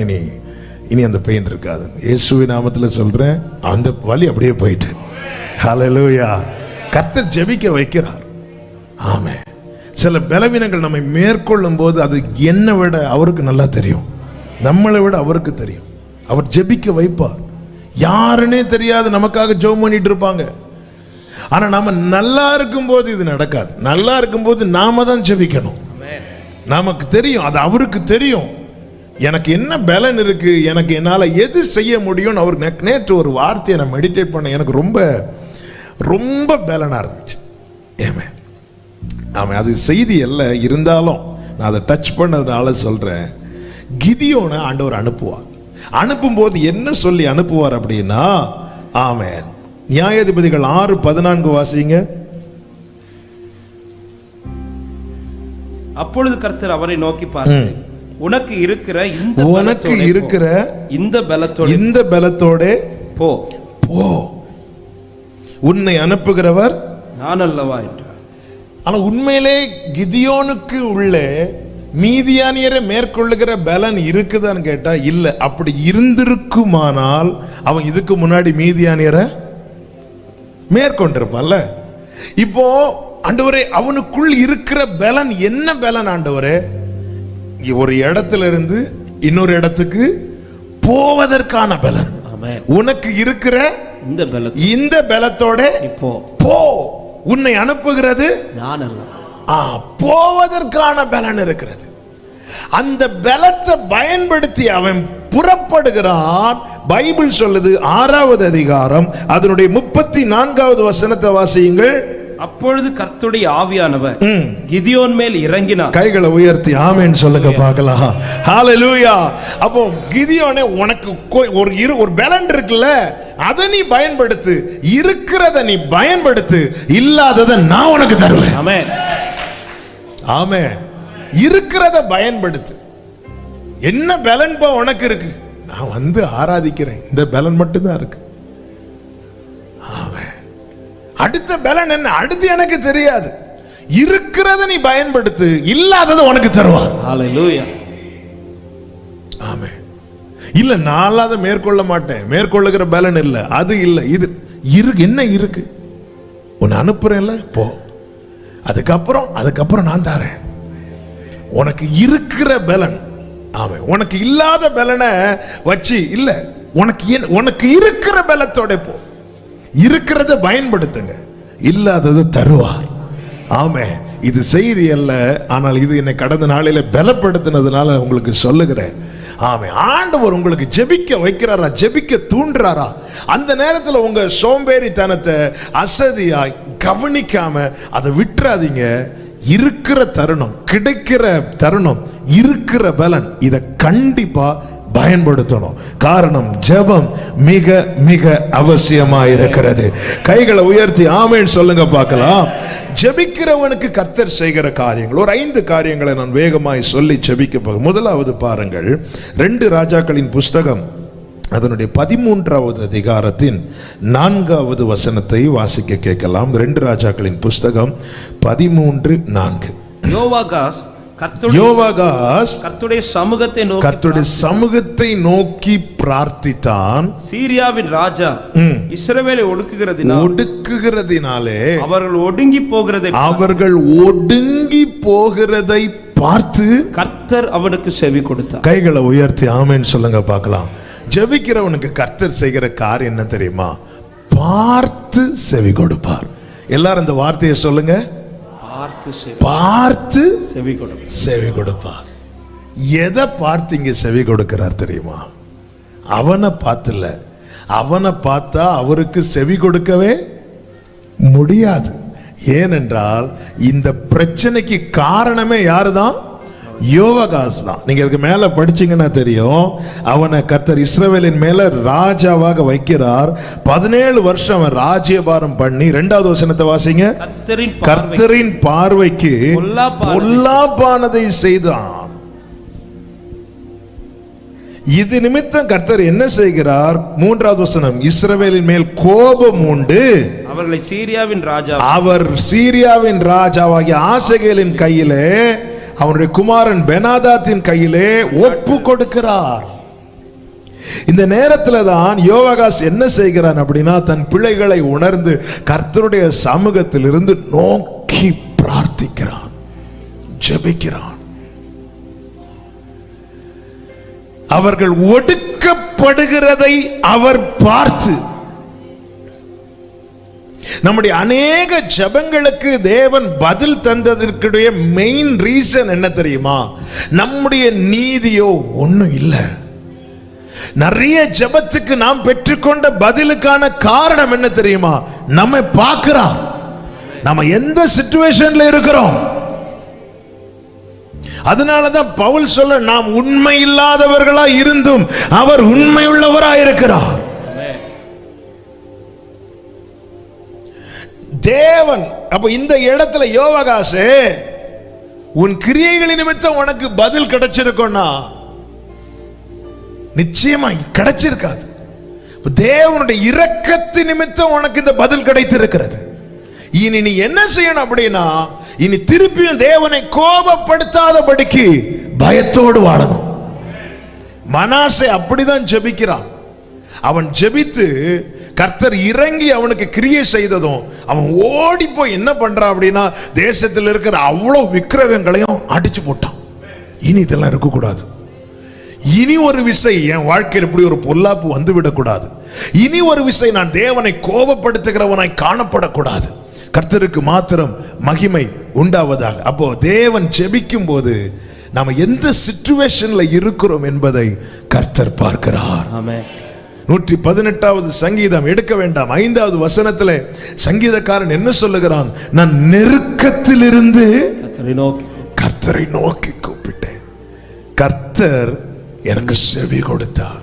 இனி அந்த பெயின் இருக்காது. இயேசுவின் நாமத்தில் சொல்கிறேன், அந்த வலி அப்படியே போயிட்டு. ஹல்லேலூயா. கர்த்தர் ஜெபிக்க வைக்கிறார். ஆமென். சில பலவீனங்கள் நம்மை மேற்கொள்ளும் போது அது என்னை விட அவருக்கு நல்லா தெரியும், நம்மளை விட அவருக்கு தெரியும். அவர் ஜெபிக்க வைப்பார். யாருன்னே தெரியாது நமக்காக ஜெபம் பண்ணிட்டு இருப்பாங்க. ஆனா நாம நல்லா இருக்கும்போது இது நடக்காது. நல்லா இருக்கும்போது நாம தான் ஜெபிக்கணும். நமக்கு தெரியும், அது அவருக்கு தெரியும். எனக்கு என்ன பலன் இருக்கு, எனக்கு என்னால எது செய்ய முடியும். அவர் நேற்று ஒரு வார்த்தையை நான் மெடிடேட் பண்ண, எனக்கு ரொம்ப ரொம்ப பலனா இருந்துச்சு. ஏமே ஆமாம், அது செய்தி அல்ல, இருந்தாலும் நான் அதை டச் பண்ணதுனால சொல்றேன். கிதியோனை ஆண்டவர் அனுப்புவார். அனுப்பும்போது என்ன சொல்லி அனுப்புவார் அப்படின்னா, ஆமென், நியாயாதிபதிகள் 6:14 வாசிங்க. அப்பொழுது கர்த்தர் அவரை நோக்கி பார்த்து, உனக்கு இருக்கிற இந்த பலத்தோட போ, உன்னை அனுப்புகிறவர் நான் அல்லவா என்றார். ஆனா உண்மையிலே கிதியோனுக்கு உள்ளே மீதியானியரை மேற்கொள்ளுகிற பலன் இருக்குதான்னு கேட்டா இல்ல. அப்படி இருந்திருக்குமானால் அவன் இதுக்கு முன்னாடி மீதியானியரை மேற்கொண்டிருப்பான்ல. இப்போ ஆண்டவரே, அவனுக்குள் இருக்கிற பலன் என்ன பலன் ஆண்டவரே? ஒரு இடத்துல இருந்து இன்னொரு இடத்துக்கு போவதற்கான பலன். உனக்கு இருக்கிற இந்த பலத்தோட போ, உன்னை அனுப்புகிறது நான் அல்ல. போவதற்கான பலன் இருக்கிறது. அந்த பலத்தை பயன்படுத்தி அவன் புறப்படுகிறான். பைபிள் சொல்லுது 6வது அதிகாரம் அதனுடைய 34வது வசனத்தை வாசியுங்கள். அப்பொழுது கர்த்தருடைய ஆவியானவர் கிதியோன் மேல் இறங்கினார். கைகளை உயர்த்தி ஆமென் சொல்லுங்க பார்க்கலாம். ஹல்லேலூயா. அப்போ கிதியோனே, உனக்கு ஒரு பலன் இருக்குல்ல, அதை நீ பயன்படுத்து. இருக்கிறத நீ பயன்படுத்து, இல்லாததை நான் உனக்கு தருவேன். ஆமென். ஆமென். இருக்கிறத பயன்படுத்து. என்ன பலன் பா உனக்கு இருக்கு? நான் வந்து ஆராதிக்கிறேன், இந்த பலன் மட்டும்தான் இருக்கு. ஆமென். அடுத்த பலன் என்ன? அடுத்து எனக்கு தெரியாது. இருக்கிறத நீ பயன்படுத்து, இல்லாததை உனக்கு தருவார். ஹல்லேலூயா. ஆமென். இல்ல நான் அதை மேற்கொள்ள மாட்டேன், மேற்கொள்ளுகிற பலன் இல்ல, அது இல்ல, இது இருக்கு. என்ன இருக்கு? உன்னை அனுப்புறேன்ல, போ. அதுக்கப்புறம் நான் தரேன். உனக்கு இருக்கிற பலன். ஆமென். உனக்கு இல்லாத பலனை வச்சு இல்ல, உனக்கு இருக்கிற பலத்தோட போ. இருக்கிறத பயன்படுத்துங்க, இல்லாதது தருவார். ஆமென். இது செய்தி அல்ல, ஆனால் இது என்னை கடந்த நாளில பலப்படுத்தினதுனால உங்களுக்கு சொல்லுகிறேன். ஆமென். ஆண்டவர் உங்களுக்கு ஜெபிக்க வைக்கிறாரா, ஜெபிக்க தூண்டுறாரா? அந்த நேரத்தில் உங்க சோம்பேறித்தனத்தை அசதியாய் கவனிக்காம அதை விட்டுறாதீங்க. இருக்கிற தருணம், கிடைக்கிற தருணம், இருக்கிற பலன், இதை கண்டிப்பா பயன்படுத்தணும். காரணம், ஜெபம் மிக மிக அவசியமா இருக்கிறது. கைகளை உயர்த்தி ஆமென் சொல்லுங்க பார்க்கலாம். ஜெபிக்கிறவனுக்கு கர்த்தர் செய்கிற காரியங்கள் ஒரு 5 காரியங்களை நான் வேகமாய் சொல்லி ஜெபிக்க போகிறேன். முதலாவது பாருங்கள், 2 ராஜாக்களின் புஸ்தகம் அதனுடைய 13வது அதிகாரத்தின் 4வது வசனத்தை வாசிக்க கேட்கலாம். 2 ராஜாக்களின் புஸ்தகம் 13:4. யோவாகாஸ் கர்த்தருடைய சமூகத்தை நோக்கி பிரார்த்தித்தான். சீரியாவின் ராஜா இஸ்ரவேலை ஒடுக்குகிறதினாலே அவர்கள் ஒடுங்கி போகிறதை பார்த்து கர்த்தர் அவனுக்கு செவி கொடுத்தார். கைகளை உயர்த்தி ஆமென் சொல்லுங்க பார்க்கலாம். ஜெபிக்கிறவனுக்கு கர்த்தர் செய்கிற காரியம் என்ன தெரியுமா? பார்த்து செவி கொடுப்பார். எல்லாரும் இந்த வார்த்தையை சொல்லுங்க. பார்த்து செவி கொடுப்பார். எதை பார்த்து இங்க செவி கொடுக்கிறார் தெரியுமா? அவனை பார்த்துல, அவனை பார்த்தா அவருக்கு செவி கொடுக்கவே முடியாது. ஏனென்றால் இந்த பிரச்சனைக்கு காரணமே யாருதான்? யோவாகாஸ் தான். நீங்க இதுக்கு மேல படிச்சீங்கன்னா தெரியும், அவனை கர்த்தர் இஸ்ரவேலின் மேல ராஜாவாக வைக்கிறார். 17 வருஷம் அவன் ராஜ்யபாரம் பண்ணி, 2வது வசனத்தை வாசிங்க. கர்த்தரின் பார்வைக்கு பொல்லாப்பானதை செய்தான். இது நிமித்தம் கர்த்தர் என்ன செய்கிறார்? 3வது வசனம், இஸ்ரவேலின் மேல் கோபம் உண்டு, அவர்களை அவர் சீரியாவின் ராஜாவாகிய ஆசகேலின் கையிலே, அவனுடைய குமாரன் பெனாதாத்தின் கையிலே ஒப்பு கொடுக்கிறார். இந்த நேரத்தில் தான் யோவாகாஸ் என்ன செய்கிறான் அப்படின்னா, தன் பிள்ளைகளை உணர்ந்து கர்த்தருடைய சமூகத்தில் இருந்து நோக்கி பிரார்த்திக்கிறான், ஜெபிக்கிறான். அவர்கள் ஒடுக்கப்படுகிறதை அவர் பார்த்து, நம்முடைய அநேக ஜெபங்களுக்கு தேவன் பதில் தந்ததற்குடைய மெயின் ரீசன் என்ன தெரியுமா? நம்முடைய நீதியோ ஒண்ணும் இல்லை. நிறைய ஜெபத்துக்கு நாம் பெற்றுக்கொண்ட பதிலுக்கான காரணம் என்ன தெரியுமா? நம்ம பார்க்கிறார், நம்ம எந்த சிச்சுவேஷன்ல இருக்கிறோம். அதனாலதான் பவுல் சொல்ல, நாம் உண்மை இல்லாதவர்களா இருந்தும் அவர் உண்மை உள்ளவரா இருக்கிறார். தேவன் அப்ப இந்த இடத்துல யோவாகாசே, உன் கிரியைகளின் நிமித்தம் உனக்கு பதில் கிடைச்சிருக்கும்னா நிச்சயமா கிடைச்சிருக்காது. தேவனுடைய இரக்கத்தின் நிமித்தம் உனக்கு இந்த பதில் கிடைத்திருக்கிறது. இனி நீ என்ன செய்யணும் அப்படின்னா, இனி திருப்பியும் தேவனை கோபப்படுத்தாதபடிக்கு பயத்தோடு வாழணும். மனாசே அப்படிதான் ஜெபிக்கிறான். அவன் ஜெபித்து கர்த்தர் இறங்கி அவனுக்கு கிரியை செய்ததும் அவன் ஓடி போய் என்ன பண்றான் அப்படின்னா, தேசத்தில் இருக்கிற அவ்வளவு விக்கிரகங்களையும் அடிச்சு போட்டான். இனி இதெல்லாம் இருக்கக்கூடாது. இனி ஒரு விசை என் வாழ்க்கையில் இப்படி ஒரு பொல்லாப்பு வந்து விடக்கூடாது. இனி ஒரு விசை நான் தேவனை கோபப்படுத்துகிறவனாய் காணப்படக்கூடாது. கர்த்தருக்கு மாத்திரம் மகிமை உண்டாவதாக. அப்போ தேவன் ஜெபிக்கும் போது நாம எந்த சிச்சுவேஷன்ல இருக்கிறோம் என்பதை கர்த்தர் பார்க்கிறார். 118வது சங்கீதம் எடுக்க வேண்டாம், 5வது வசனத்தில் சங்கீதக்காரன் என்ன சொல்லுகிறான்? நான் நெருக்கத்திலிருந்து கர்த்தரை நோக்கி கூப்பிட்டேன், கர்த்தர் எனக்கு செவி கொடுத்தார்.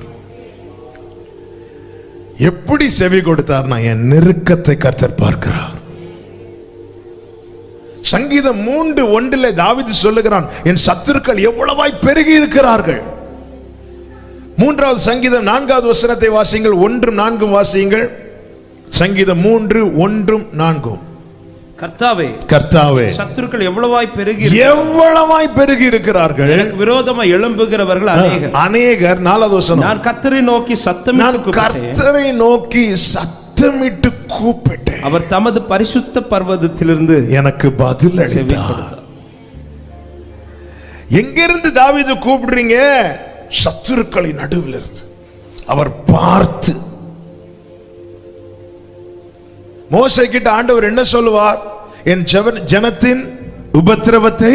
எப்படி செவி கொடுத்தார்னா, என் நெருக்கத்தை கர்த்தர் பார்க்கிறார். சங்கீதம் 3:1 தாவீது சொல்லுகிறான், என் சத்துருக்கள் எவ்வளவாய் பெருகி இருக்கிறார்கள். 3வது சங்கீதம் 4வது வசனத்தை வாசியுங்கள், 1-4 வாசியுங்கள். சங்கீதம் 3:1-4. கர்த்தாவே, கர்த்தாவே, சத்துருக்கள் எவ்வளவாய் பெருகி இருக்கிறார்கள், எனக்கு விரோதமாய் எழும்புகிறவர்கள் அநேகர். 4வது வசனம், நான் கர்த்தரை நோக்கி சத்தமிட்டு கூப்பிட்டேன், அவர் தமது பரிசுத்த பர்வதத்திலிருந்து எனக்கு பதில் அளித்தார். எங்கிருந்து தாவீது கூப்பிடுறீங்க? சத்துருக்களின் நடுவில் இருந்து அவர் பார்த்து. மோசே கிட்ட ஆண்டவர் என்ன சொல்லுவார்? என் ஜனத்தின் உபத்திரவத்தை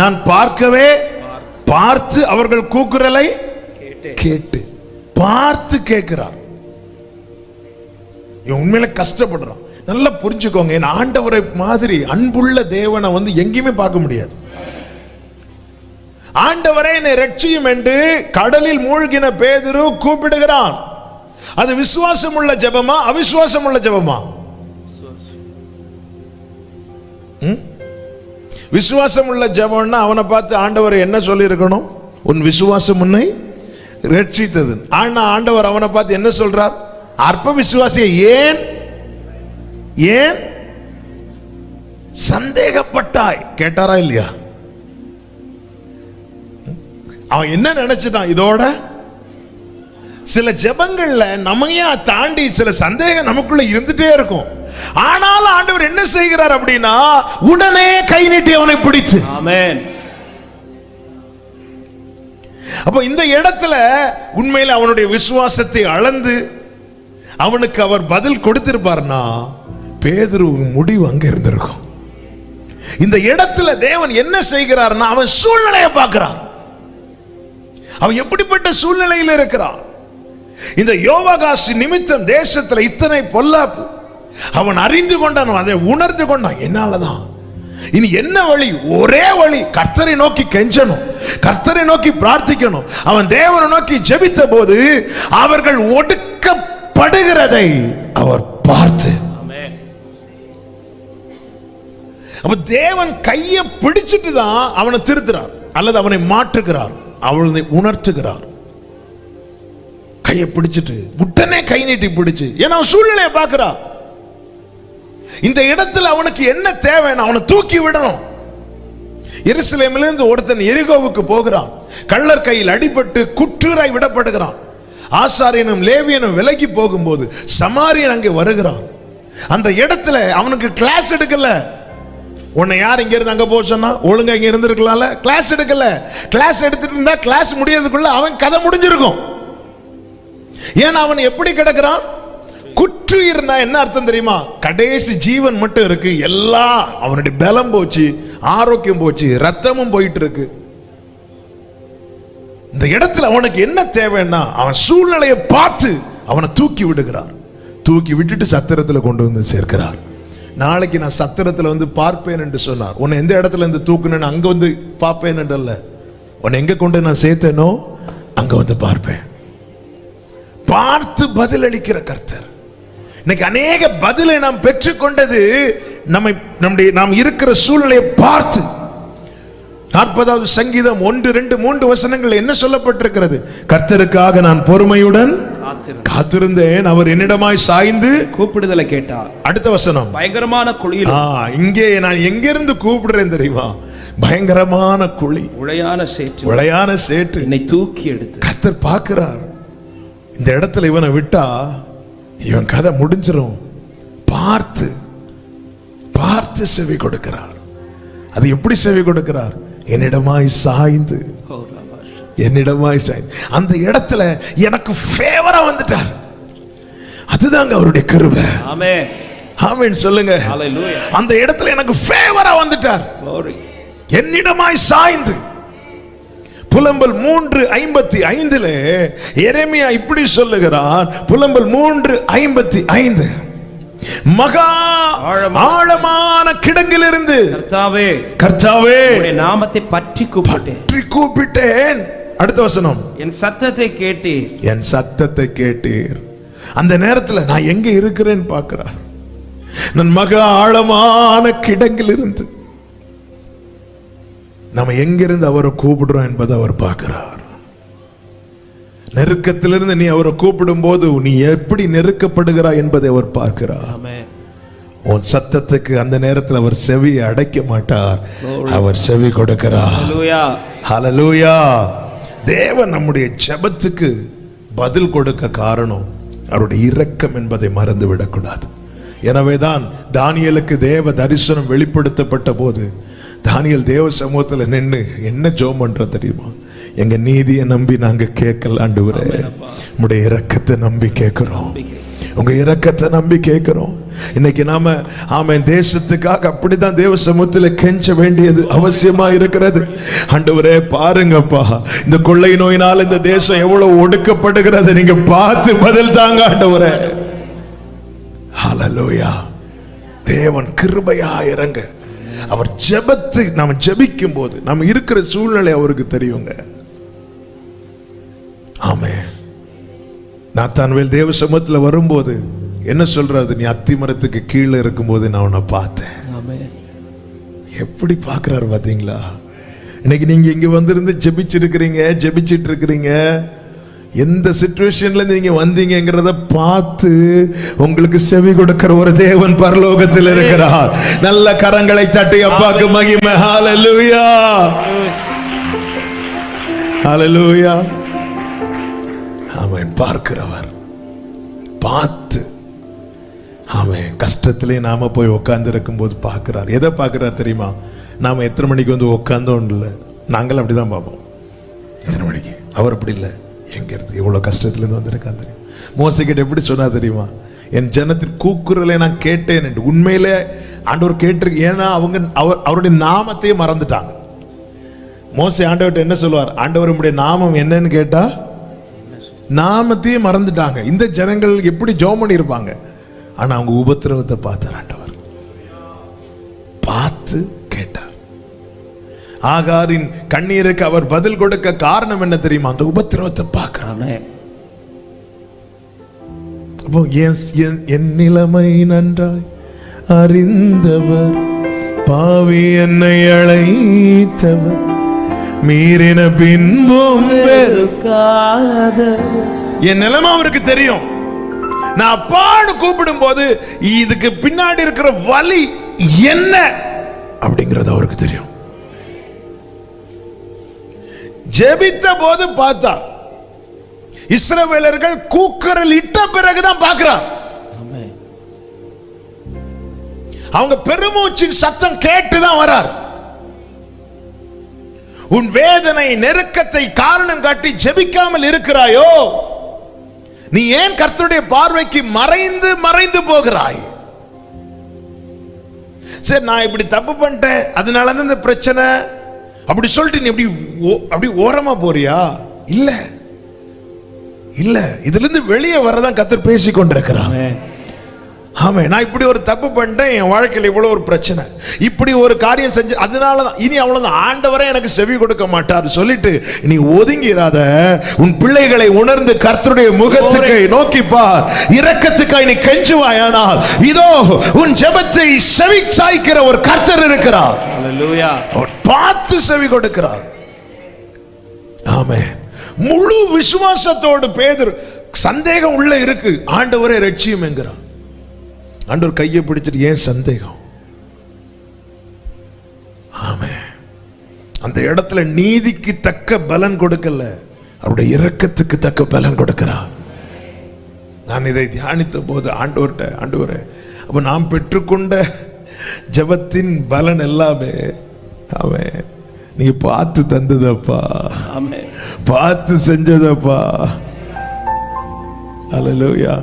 நான் பார்த்து அவர்கள் கூக்குரலை கேட்டு பார்த்து கேட்கிறார். உண்மையில கஷ்டப்படுறோம். நல்லா புரிஞ்சுக்கோங்க, என் ஆண்டவரை மாதிரி அன்புள்ள தேவனை எங்கேயுமே பார்க்க முடியாது. ஆண்டவரே என்னை ரட்சியும் என்று கடலில் மூழ்கின பேதுரு கூப்பிடுகிறான். அது விசுவாசம் உள்ள ஜெபமா, அவிசுவாசம் உள்ள ஜெபமா? விசுவாசம் உள்ள ஜெபம்னா அவனை பார்த்து ஆண்டவர் என்ன சொல்லி இருக்கணும்? உன் விசுவாசம் உன்னை ரட்சித்தது. ஆனா ஆண்டவர் அவனை பார்த்து என்ன சொல்றார்? அற்ப விசுவாசியை ஏன் சந்தேகப்பட்டாய் கேட்டாரா இல்லையா? அவன் என்ன நினைச்சிட்டான்? இதோட சில ஜெபங்கள்ல நம்மையா தாண்டி சில சந்தேகம் நமக்குள்ள இருந்துட்டே இருக்கும். ஆனாலும் ஆண்டவர் என்ன செய்கிறார் அப்படின்னா, உடனே கை நீட்டி அவனை பிடிச்சு. ஆமென். அப்ப இந்த இடத்துல உண்மையில அவனுடைய விசுவாசத்தை அளந்து அவனுக்கு அவர் பதில் கொடுத்திருப்பார்னா, பேதுரு முடிவு அங்க இருந்திருக்கும். இந்த இடத்துல தேவன் என்ன செய்கிறார்னா, அவன் சூழ்நிலையை பார்க்கிறார். அவன் எப்படிப்பட்ட சூழ்நிலையில் இருக்கிறான்? இந்த யோவாகாஸ் நிமித்தம் தேசத்துல இத்தனை பொல்லாப்பு, அவன் அறிந்து கொண்டான், அதை உணர்ந்து கொண்டான். என்னாலதான் இனி என்ன வழி? ஒரே வழி, கர்த்தரை நோக்கி கெஞ்சணும், கர்த்தரை நோக்கி பிரார்த்திக்கணும். அவன் தேவனை நோக்கி ஜெபித்த போது அவர்கள் ஒடுக்கப்படுகிறதை அவர் பார்த்து, அப்ப தேவன் கையை பிடிச்சிட்டு தான் அவனை திருத்துறார் அல்லது அவனை மாற்றுகிறார், அவனை உணர்த்துகிறார். கையை பிடிச்சிட்டு உடனே கை நீட்டி பிடிச்சு, ஏன்னா சூழ்நிலையை பார்க்கிறார். இந்த இடத்துல அவனுக்கு என்ன தேவைன்னு அவனை தூக்கி விடணும். எருசலேமிலிருந்து ஒருத்தன் எரிகோவுக்கு போகிறான், கள்ளர் கையில் அடிபட்டு குற்றூராய் விடப்படுகிறான். ஆசாரியனும் லேவியனும் விலகி போகும்போது சமாரியன் அங்கே வருகிறான். அந்த இடத்துல அவனுக்கு கிளாஸ் எடுக்கல. உன்னை யார் இங்க இருந்து அங்க போக சொன்னா? ஒழுங்கா இங்க இருந்திருக்கலாம்ல. கிளாஸ் எடுக்கல. கிளாஸ் எடுத்துட்டு இருந்தா கிளாஸ் முடியறதுக்குள்ள அவன் கதை முடிஞ்சிருக்கும். ஏன்னா அவன் எப்படி கிடக்கிறான்? குற்றுயிர்னா என்ன அர்த்தம் தெரியுமா? கடைசி ஜீவன் மட்டும் இருக்கு, எல்லாம் அவனுடைய பலம் போச்சு, ஆரோக்கியம் போச்சு, ரத்தமும் போயிட்டு இருக்கு. இந்த இடத்துல அவனுக்கு என்ன தேவைன்னா அவன் சூழ்நிலையை பார்த்து அவனை தூக்கி விடுகிறார். தூக்கி விட்டுட்டு சத்திரத்தில் கொண்டு வந்து சேர்க்கிறார். நாளைக்கு நான் சத்திரத்தில் வந்து பார்ப்பேன் என்று சொன்னார். உன்னை எந்த இடத்துல இருந்து தூக்குனேன்னு அங்க வந்து பார்ப்பேன் என்று அல்ல, உன்னை எங்க கொண்டு நான் சேர்த்தேனோ அங்க வந்து பார்ப்பேன். பார்த்து பதிலளிக்கிற கர்த்தர். இன்னைக்கு அநேக பதிலை நாம் பெற்றுக்கொண்டது நாம் இருக்கிற சூழ்நிலையை பார்த்து. 40வது சங்கீதம் 1, 2, 3 வசனங்கள் என்ன சொல்லப்பட்டிருக்கிறது? கர்த்தருக்காக நான் பொறுமையுடன் காத்திருந்தேன், அவர் என்னிடமாய் சாய்ந்து கூப்பிடுதலை கேட்டார். அடுத்த வசனம், பயங்கரமான குழியில். இங்கே நான் எங்கிருந்து கூப்பிடுறேன் தெரியுமா? பயங்கரமான குழி, உளையான சேற்று என்னை தூக்கி எடுத்து. கர்த்தர் பார்க்கிறார், இந்த இடத்துல இவனை விட்டா இவன் கதை முடிஞ்சிரும். பார்த்து பார்த்து செவி கொடுக்கிறார். அது எப்படி செவி கொடுக்கிறார்? என்னிடமாய் சாய்ந்து, என்னிடமாய் சாய்ந்து. அந்த இடத்துல எனக்கு ஃபேவரா வந்துட்டார். அதுதாங்க அவருடைய கிருபை. ஆமென், ஆமென் சொல்லுங்க. ஹalleluya. அந்த இடத்துல எனக்கு ஃபேவரா வந்துட்டார். என்னிடமாய் சாய்ந்து. புலம்பல் 3:55 எரேமியா இப்படி சொல்லுகிறார். புலம்பல் 3:55, மகா ஆழமான கிடங்கிலிருந்து கர்த்தாவே, கர்த்தாவே உம்முடைய நாமத்தை பற்றி கூப்பிட்டேன். அடுத்த வசனம், என் சத்தத்தை கேட்டீர், என் சத்தத்தை கேட்டீர். அந்த நேரத்தில் நான் எங்க இருக்கிறேன்னு பார்க்கிறார். நான் மகா ஆழமான கிடங்கிலிருந்து, நம்ம எங்கிருந்து அவரை கூப்பிடுறோம் என்பதை அவர் பார்க்கிறார். நெருக்கத்திலிருந்து நீ அவரை கூப்பிடும் போது நீ எப்படி நெருக்கப்படுகிறாய் என்பதை அவர் பார்க்கிறார். உன் சத்தத்துக்கு அந்த நேரத்தில் அவர் செவி அடைக்க மாட்டார், அவர் செவி கொடுக்கிறார். ஹல்லேலூயா. தேவன் நம்முடைய ஜெபத்துக்கு பதில் கொடுக்க காரணம் அவருடைய இரக்கம் என்பதை மறந்து விடக்கூடாது. எனவேதான் தானியேலுக்கு தேவ தரிசனம் வெளிப்படுத்தப்பட்ட போது தானியேல் தேவ சமூகத்தில் நின்று என்ன ஜெபம் பண்ற தெரியுமா? எங்க நீதியை நம்பி நாங்க கேட்கல ஆண்டவரே, உங்களுடைய இரக்கத்தை நம்பி கேட்கிறோம், உங்க இரக்கத்தை நம்பி கேட்கிறோம். இன்னைக்கு நாம ஆமென் தேசத்துக்காக அப்படிதான் தேவ சமூகத்தில் கெஞ்ச வேண்டியது அவசியமா இருக்கிறது. ஆண்டவரே பாருங்கப்பா, இந்த கொள்ளை நோயினால் இந்த தேசம் எவ்வளவு ஒடுக்கப்படுகிறது, நீங்க பார்த்து பதில் தாங்க ஆண்டவரே. ஹல்லேலூயா. தேவன் கிருபையா இறங்க. அவர் ஜெபத்தை நாம் ஜெபிக்கும் போது நாம் இருக்கிற சூழ்நிலை அவருக்கு தெரியுங்க. ஆமென். நாத்தான்வேல் தேவ சமூகத்தில் வரும்போது என்ன சொல்றாரு? நீ அத்தி மரத்துக்கு கீழே இருக்கும்போது நான் உன்னை பார்த்தேன். எப்படி பார்க்கிறாரு பாத்தீங்களா? இன்னைக்கு நீங்க இங்க வந்திருந்து ஜெபிச்சிட்டு இருக்கிறீங்க. எந்த சிச்சுவேஷன்ல நீங்க வந்தீங்கிறத பார்த்து உங்களுக்கு செவி கொடுக்கிற ஒரு தேவன் பரலோகத்தில் இருக்கிறார். நல்ல கரங்களை தட்டி அப்பாக்கு மகிமை. ஹல்லேலூயா, ஹல்லேலூயா. அவன் பார்க்கிறவர், பார்த்து அவன் கஷ்டத்திலே நாம போய் உட்கார்ந்து இருக்கும் போது பார்க்கிறார். எதை பார்க்கிறார் தெரியுமா? நாம எத்தனை மணிக்கு வந்து உட்கார்ந்தோம் இல்லை, நாங்கள் அப்படிதான் பார்ப்போம். எத்தனை மணிக்கு? அவர் அப்படி இல்லை, எங்க இருந்து எவ்வளவு கஷ்டத்திலிருந்து வந்திருக்கான் தெரியும். மோசே கிட்ட எப்படி சொன்னா தெரியுமா? என் ஜனத்தின் கூக்குரலை நான் கேட்டேன் என்று. உண்மையிலே ஆண்டவர் கேட்டிருக்கு. ஏன்னா அவருடைய நாமத்தையே மறந்துட்டாங்க. மோசே ஆண்டவர்கிட்ட என்ன சொல்லுவார்? ஆண்டவர் உம்முடைய நாமம் என்னன்னு கேட்டா நாமத்தையே மறந்துட்டாங்க. இந்த ஜனங்கள் எப்படி ஜெபம் பண்ணி இருப்பாங்க? ஆனா அவங்க உபத்திரவத்தை பார்த்தார் ஆண்டவர், பார்த்து கேட்டார். ஆகாரின் கண்ணீருக்கு அவர் பதில் கொடுக்க காரணம் என்ன தெரியுமா? அந்த உபத்திரவத்தை பார்க்கிறாங்க. அப்போ என் நிலைமை நன்றாய் அறிந்தவர், பாவி என்னை அழைத்தவர், மீறின பின்பும் என் நிலைமை அவருக்கு தெரியும். நான் அப்பான்னு கூப்பிடும் போது இதுக்கு பின்னாடி இருக்கிற வலி என்ன அப்படிங்கிறது அவருக்கு தெரியும். ஜெபித்த போது பார்த்தா இஸ்ரவேலர்கள் கூக்குரல் இட்ட பிறகுதான் பார்க்கிறார். அவங்க பெருமூச்சின் சத்தம் கேட்டுதான் வரார். உன் வேதனை நெருக்கத்தை காரணம் காட்டி ஜெபிக்காமல் இருக்கிறாயோ, நீ ஏன் கர்த்தருடைய பார்வைக்கு மறைந்து மறைந்து போகிறாய்? சரி, நான் இப்படி தப்பு பண்ணிட்டேன் அதனால இந்த பிரச்சனை அப்படி சொல்லிட்டு நீ அப்படி ஓரமா போறியா? இல்ல இல்ல, இதுல இருந்து வெளியே வரதான் கர்த்தர் பேசிக் கொண்டிருக்கிறார். ஆமே, நான் இப்படி ஒரு தப்பு பண்ணிட்டேன், என் வாழ்க்கையில் இவ்வளவு ஒரு பிரச்சனை, இப்படி ஒரு காரியம் செஞ்சு அதனாலதான் இனி அவ்வளவுதான், ஆண்டவரே எனக்கு செவி கொடுக்க மாட்டார் சொல்லிட்டு நீ ஒதுங்கிறாத. உன் பிள்ளைகளை உணர்ந்து கர்த்தருடைய முகத்துக்கு நோக்கி பார், இரக்கத்துக்காய் நீ கெஞ்சுவாயானால் இதோ உன் ஜெபத்தை செவி சாய்க்கிற ஒரு கர்த்தர் இருக்கிறார். அவர் பார்த்து செவி கொடுக்கிறார். ஆமே, முழு விசுவாசத்தோடு பேதுரு, சந்தேகம் உள்ள இருக்கு, ஆண்டவரே ரட்சியும் என்கிறார். ஆண்டவர் கையை பிடிச்சிட்டு ஏன் சந்தேகம்? ஆமே, அந்த இடத்துல நீதிக்கு தக்க பலன் கொடுக்கல, அவருடைய இரக்கத்துக்கு தக்க பலன் கொடுக்கிறார். நான் இதை தியானித்த போது ஆண்டவரே, அப்ப நாம் பெற்றுக்கொண்ட ஜெபத்தின் பலன் எல்லாமே ஆமே நீங்க பார்த்து தந்ததப்பா, பார்த்து செஞ்சதப்பா. அல்லேலூயா,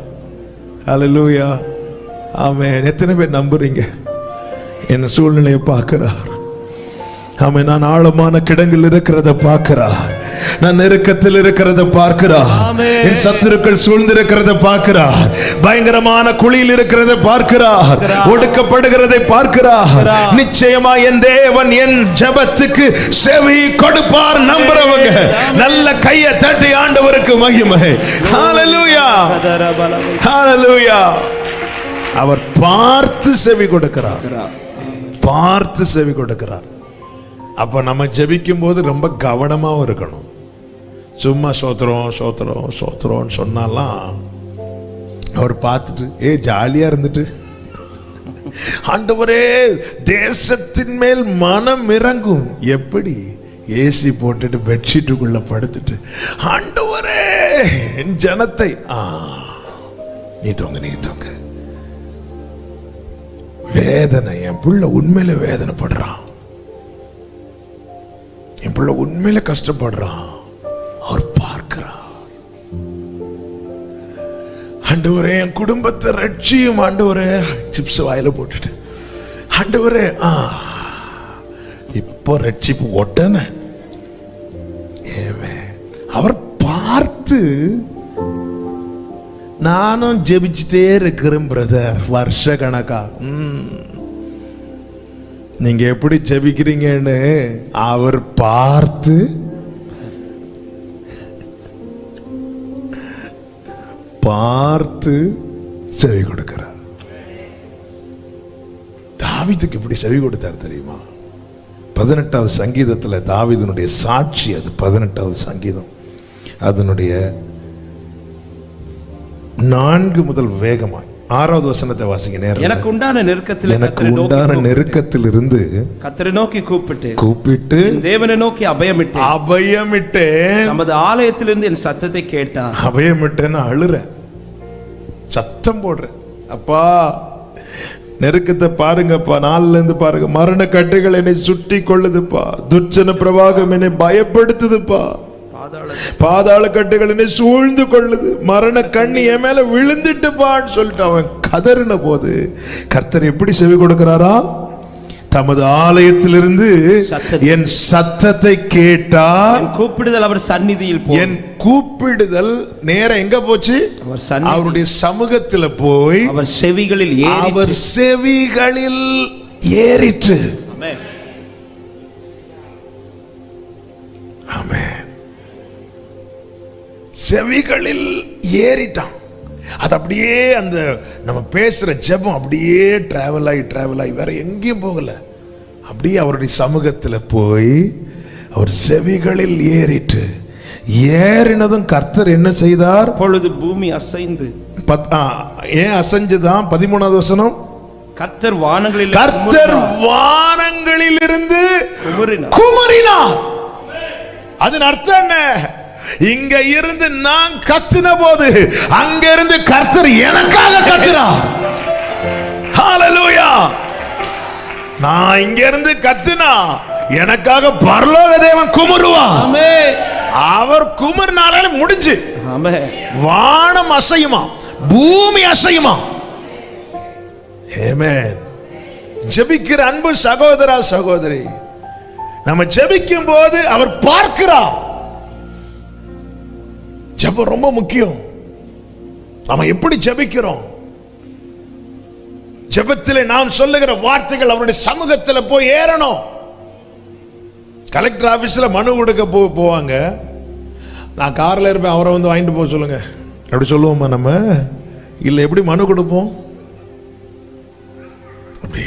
அல்லேலூயா. ஆமென். எத்தனை பேர் நம்புறீங்க? என் சூழ்நிலையை பார்க்கிறார். ஆமென். நான் ஆழமான கிடங்கில் இருக்கிறத பார்க்கிறார், நான் நெருக்கத்தில் இருக்கிறத பார்க்கிறார், என் சத்துருக்கள் சூழ்ந்திருக்கிறத பார்க்கிறார், பயங்கரமான குழியில் இருக்கிறத பார்க்கிறார், ஒடுக்கப்படுகிறதை பார்க்கிறார். நிச்சயமா என் தேவன் என் ஜெபத்துக்கு செவி கொடுப்பார். நம்புறவங்க நல்ல கையை தட்டி ஆண்டவருக்கு மகிமை. ஹalleluya, ஹalleluya. அவர் பார்த்து செவி கொடுக்கிறார், பார்த்து செவி கொடுக்கிறார். அப்ப நம்ம ஜெபிக்கும் போது ரொம்ப கவனமாவும் இருக்கணும். சும்மா சோத்திரம் சோத்திரம் சோத்திரம் சொன்னாலாம் அவர் பார்த்துட்டு ஜாலியா இருந்துட்டு, ஆண்டவரே தேசத்தின் மேல் மனம் இறங்கும். எப்படி? ஏசி போட்டுட்டு பெட்ஷீட்டுக்குள்ள படுத்துட்டு, ஆண்டவரே என் ஜனத்தை நீ தோங்க, நீ தோங்க. வேதனை, என் புள்ள உண்மையில வேதனைப்படுறான், என் புள்ள உண்மையில கஷ்டப்படுறான். அவர் பார்க்கிறார். ஆண்டவரே என் குடும்பத்தை ரட்சியும் ஆண்டவரே. சிப்ஸ் வாயில போட்டுட்டு, ஆண்டவரே இப்போ ரட்சிப்பு உடனே. அவர் பார்த்து, நானும் ஜெபிச்சுட்டே இருக்கிறேன் பிரதர் வருஷ கணக்கா. நீங்க எப்படி ஜெபிக்கிறீங்கன்னு அவர் பார்த்து பார்த்து செவி கொடுக்கிறார். தாவீதுக்கு இப்படி செவி கொடுத்தார் தெரியுமா? 18வது சங்கீதத்துல தாவீதுனுடைய சாட்சி அது. 18வது சங்கீதம் அதனுடைய 4 முதல் வேகமாய் 6வது வசனத்தை வாசிங்க. நேரம். எனக்கு உண்டான நெருக்கத்தில் இருந்து கர்த்தரை நோக்கி கூப்பிட்டு தேவனை நோக்கி அபயமிட்டேன். நமது ஆலயத்திலிருந்து என் சத்தத்தை கேட்டார். அபயமிட்டேன்னு அழுறேன், சத்தம் போடுறேன். அப்பா நெருக்கத்தை பாருங்கப்பா, 4ல இருந்து பாருங்க. மரண கட்டுகள் என்னை சுட்டி கொள்ளுதுப்பா, துர்ச்சன பிரவாகம் என்னை பயப்படுத்துதுப்பா, பாதாள கட்டுகள் என்னை சூழ்ந்து கொள்ளுது, மரண கண்ணி என் மேல விழுந்துட்டுப்பான்னு சொல்லிட்டு அவன் கதறின போது கர்த்தர் எப்படி செவி கொடுக்கிறாரா? தமது ஆலயத்திலிருந்து என் சத்தத்தை கேட்டார். கூப்பிடுதல் அவர் சந்நிதியில் என் கூப்பிடுதல் நேரம் எங்க போச்சு? அவருடைய சமூகத்தில் போய் அவர் செவிகளில் ஏறிற்று. ஆமென். செவிகளில் ஏறிட்டான். அது அப்படியே அந்த நம்ம பேசுற ஜெபம் அப்படியே டிராவல் ஆகி வேற எங்கேயும் போகல. அப்படியே அவருடைய சமூகத்தில் போய் அவர் செவிகளில் ஏறிட்டு, ஏறினதும் கர்த்தர் என்ன செய்தார்? பொழுது பூமி அசைந்து. ஏன் அசைஞ்சுதான்? 13வது வசனம். கர்த்தர் வானங்களில் இருந்து குமரினார். அதன் அர்த்தம் என்ன? இங்க இருந்து நான் கத்தின போது அங்க இருந்து கர்த்தர் எனக்காக கத்துறார். ஹalleluya. நான் இங்க இருந்து கத்தினா எனக்காக பரலோக தேவன் குமருவார். ஆமென். அவர் குமர்னால முடிஞ்சு. ஆமென். வானம் அசையுமா, பூமி அசையுமா. ஆமென். ஜெபிக்கிற அன்பு சகோதரா சகோதரி, நம்ம ஜெபிக்கும் போது அவர் பார்க்கிறார். ஜெபம் ரொம்ப முக்கியம். நாம எப்படி ஜெபிக்கிறோம்? ஜெபத்திலே நாம் சொல்லுகிற வார்த்தைகள் அவருடைய சமூகத்தில் போய் ஏறணும். கலெக்டர் ஆபீஸ்ல மனு கொடுக்க போவாங்க. நான் கார்ல இருப்பேன், அவரை வந்து வாங்கிட்டு போக சொல்லுங்க அப்படி சொல்லுவோமா நம்ம? இல்ல எப்படி மனு கொடுப்போம்? அப்படி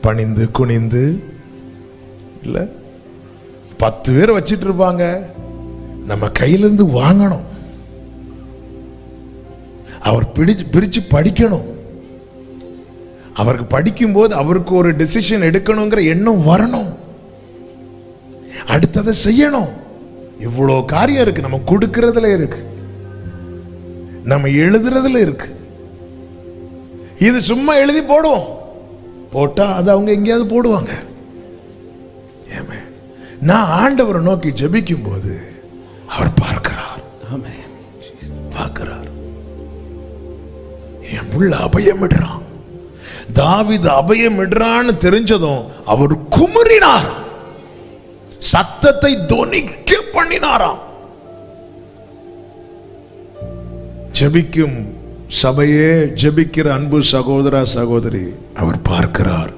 பணிந்து குனிந்து. இல்ல 10 பேர் வச்சிட்டு இருப்பாங்க, நம்ம கையிலிருந்து வாங்கணும். அவர் பிரிச்சு படிக்கணும். அவருக்கு படிக்கும் போது அவருக்கு ஒரு டெசிஷன் எடுக்கணுங்கிற எண்ணம் வரணும். அடுத்ததை செய்யணும். இவ்வளவு காரியம் இருக்கு. நம்ம கொடுக்கிறதுல இருக்கு, நம்ம எழுதுறதுல இருக்கு. இது சும்மா எழுதி போடுவோம், போட்டா அது அவங்க எங்கேயாவது போடுவாங்க. நான் ஆண்டவரை நோக்கி ஜெபிக்கும் போது அவர் பார்க்கிறார். பார்க்கிறார். என் புள்ள அபயமிடுறான். தாவீது அபயமிடுறான்னு தெரிஞ்சதும் அவர் குமுறினார், சத்தத்தை தொனிக்க பண்ணினாராம். ஜெபிக்கும் சபையே, ஜெபிக்கிற அன்பு சகோதரா சகோதரி, அவர் பார்க்கிறார்.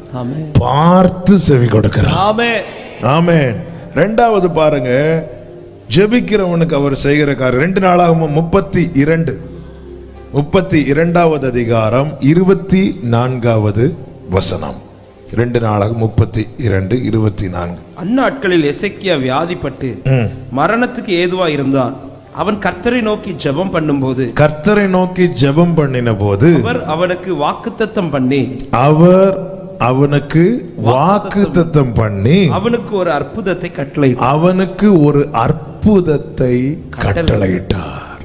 பார்த்து செவி கொடுக்கிறார். ஆமென். இரண்டாவது பாருங்க, ஜெபிக்கிறவனுக்கு அவர் செய்கிற காரியம். 2 நாளாகமம் 32வது அதிகாரம் 24வது வசனம். 2 நாளாகமம் 32:24. அந்நாட்களில் எசேக்கியா வியாதிப்பட்டு மரணத்துக்கு ஏதுவா இருந்தான். அவன் கர்த்தரை நோக்கி ஜெபம் பண்ணும்போது, கர்த்தரை நோக்கி ஜெபம் பண்ணின போது அவர் அவனுக்கு வாக்குத்தத்தம் பண்ணி, அவனுக்கு வாக்குத்தத்தம் பண்ணி அவனுக்கு ஒரு அற்புதத்தை கட்டளையிட்டார்.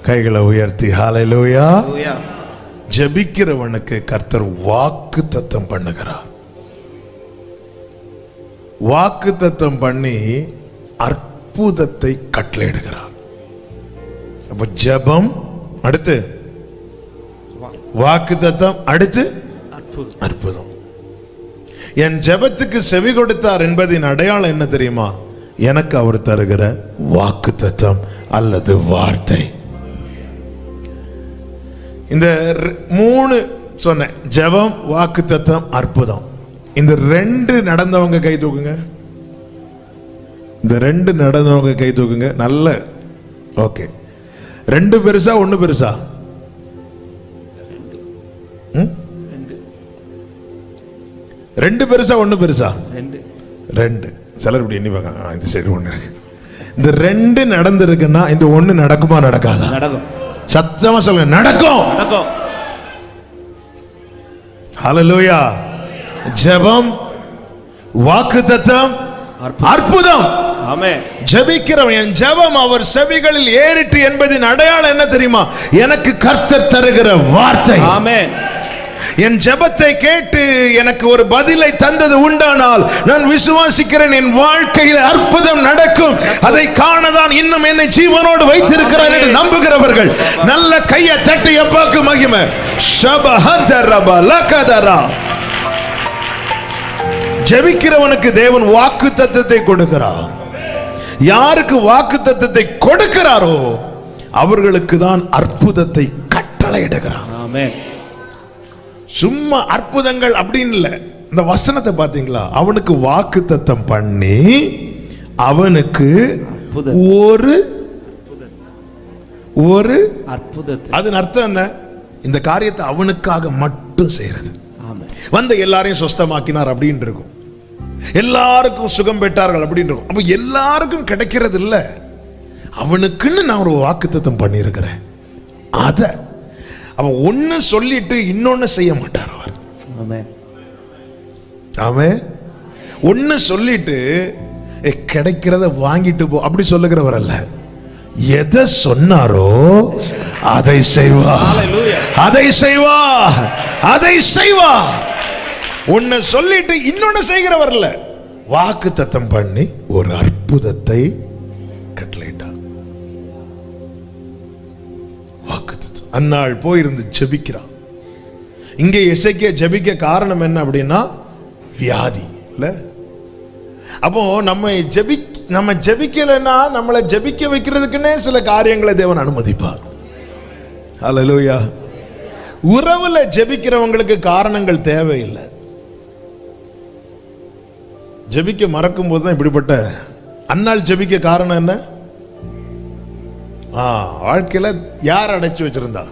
கைகளை உயர்த்தி ஹல்லேலூயா. ஜெபிக்கிறவனுக்கு கர்த்தர் வாக்குத்தத்தம் பண்ணுகிறார். வாக்குத்தத்தம் பண்ணி அற்புதத்தை கட்டளையிடுகிறார். அப்ப ஜெபம் அடுத்து வாக்குத்தத்தம், அடுத்து அற்புதம். என் ஜெபத்துக்கு செவி கொடுத்தார் என்பதின் அடையாளம் என்ன தெரியுமா? எனக்கு அவர் தருகிற வாக்குத்தத்தம் அல்லது வார்த்தை. இந்த 3 சொன்ன ஜெபம், வாக்குத்தத்தம், அற்புதம். இந்த 2 நடந்தவங்க கை தூக்குங்க. இந்த 2 நடந்தவங்க கை தூக்குங்க. நல்ல ஓகே. 2 பெருசா 1 பெருசா? 2 பெருசா 1 பெருசா? 2. சிலர் இப்படி எண்ணி பார்க்க, இந்த சைடு 1 இருக்கு. இந்த 2 நடந்திருக்குன்னா இந்த 1 நடக்குமா நடக்காதா? நடக்கும். சத்தமா சொல்லுங்க, நடக்கும். ஹல்லேலூயா. ஜெபம், வாக்குத்தத்தம், அற்புதம். ஆமென். ஜெபிக்கிறவன், என் ஜெபம் அவர் செவிகளில் ஏறிட்டு என்பதின் அடையாளம் என்ன தெரியுமா? எனக்கு கர்த்தர் தருகிற வார்த்தை. ஆமென். என் ஜெபத்தை கேட்டு எனக்கு ஒரு பதிலை தந்தது உண்டானால் நான் விசுவாசிக்கிறேன், என் வாழ்க்கையில் அற்புதம் நடக்கும். அதை காணதான் இன்னும் என்னை ஜீவனோடு வைத்திருக்கிறார் என்று நம்புகிறவர்கள் நல்ல கையை தட்டி அப்பாக்கு மகிமை. ஷபஹந்தரப லகதரா. ஜெபிக்கிறவனுக்கு தேவன் வாக்குத்தத்தத்தை கொடுக்கிறார். யாருக்கு வாக்குத்தத்தத்தை கொடுக்கிறாரோ அவர்களுக்கு தான் அற்புதத்தை கட்டளையிடுகிறார். ஆமென். சும்மா அற்புதங்கள் அப்படின்னு இல்ல. இந்த வசனத்தை பாத்தீங்களா? அவனுக்கு வாக்குத்தத்தம் பண்ணி அவனுக்கு ஒரு ஒரு அற்புதத்தை, அதன் அர்த்தம் என்ன? இந்த காரியத்தை அவனுக்காக மட்டும் செய்யறது. ஆமென். வந்த எல்லாரையும் சுஸ்தமாக்கினார் அப்படின்னு இருக்கும், எல்லாருக்கும் சுகம் பெற்றார்கள் அப்படின்னு இருக்கும். அப்ப எல்லாருக்கும் கிடைக்கிறது இல்ல, அவனுக்குன்னு நான் ஒரு வாக்குத்தத்தம் பண்ணி இருக்கிறேன். அத அவன் ஒன்னு சொல்லிட்டு இன்னொன்னு செய்ய மாட்டார் அவர். ஆமென். அவன் ஒன்னு சொல்லிட்டு கிடைக்கிறத வாங்கிட்டு போ அப்படி சொல்லுகிறவர் அல்ல. எதை சொன்னாரோ அதை செய்வா, அதை செய்வா, அதை செய்வா. ஒன்னு சொல்லிட்டு இன்னொன்னு செய்கிறவர் இல்ல, வாக்குத்தத்தம் பண்ணி ஒரு அற்புதத்தை கட்டளையிட்டார். வாக்குத்தத்தம். அன்னாள் போயிருந்து ஜெபிக்கிறான். இங்கே எசேக்கியா ஜெபிக்க காரணம் என்ன அப்படின்னா வியாதி இல்ல. அப்போ நம்ம ஜெபிக்கலைன்னா நம்மளை ஜெபிக்க வைக்கிறதுக்குன்னே சில காரியங்களை தேவன் அனுமதிப்பார். ஹல்லேலூயா. உறவுல ஜெபிக்கிறவங்களுக்கு காரணங்கள் தேவையில்லை. ஜெபிக்க மறக்கும் போது தான் இப்படிப்பட்ட. அன்னாள் ஜெபிக்க காரணம் என்ன? வாழ்க்கையில யார் அடைச்சு வச்சிருந்தா?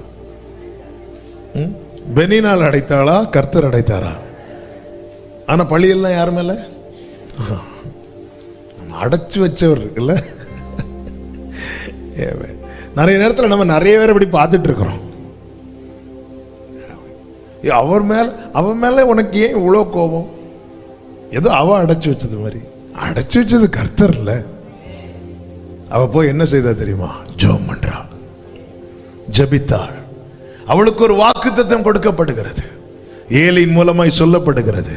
பெனினால் அடைத்தாளா, கர்த்தர் அடைத்தாரா? ஆனா பழியெல்லாம் யார் மேல? அடைச்சு வச்சவர் இல்ல. நிறைய நேரத்தில் நம்ம நிறைய பேர் இப்படி பார்த்துட்டு இருக்கிறோம். அவன் மேல உனக்கு ஏன் இவ்வளோ கோபம்? ஏதோ அவ அடைச்சு வச்சது மாதிரி. அடைச்சு வச்சது கர்த்தர் இல்ல. அவ போய் என்ன செய்தா தெரியுமா? ஜெபம் பண்றா, ஜெபித்தாள். அவளுக்கு ஒரு வாக்குத்தத்தம் கொடுக்கப்படுகிறது, ஏலியின் மூலமாய் சொல்லப்படுகிறது.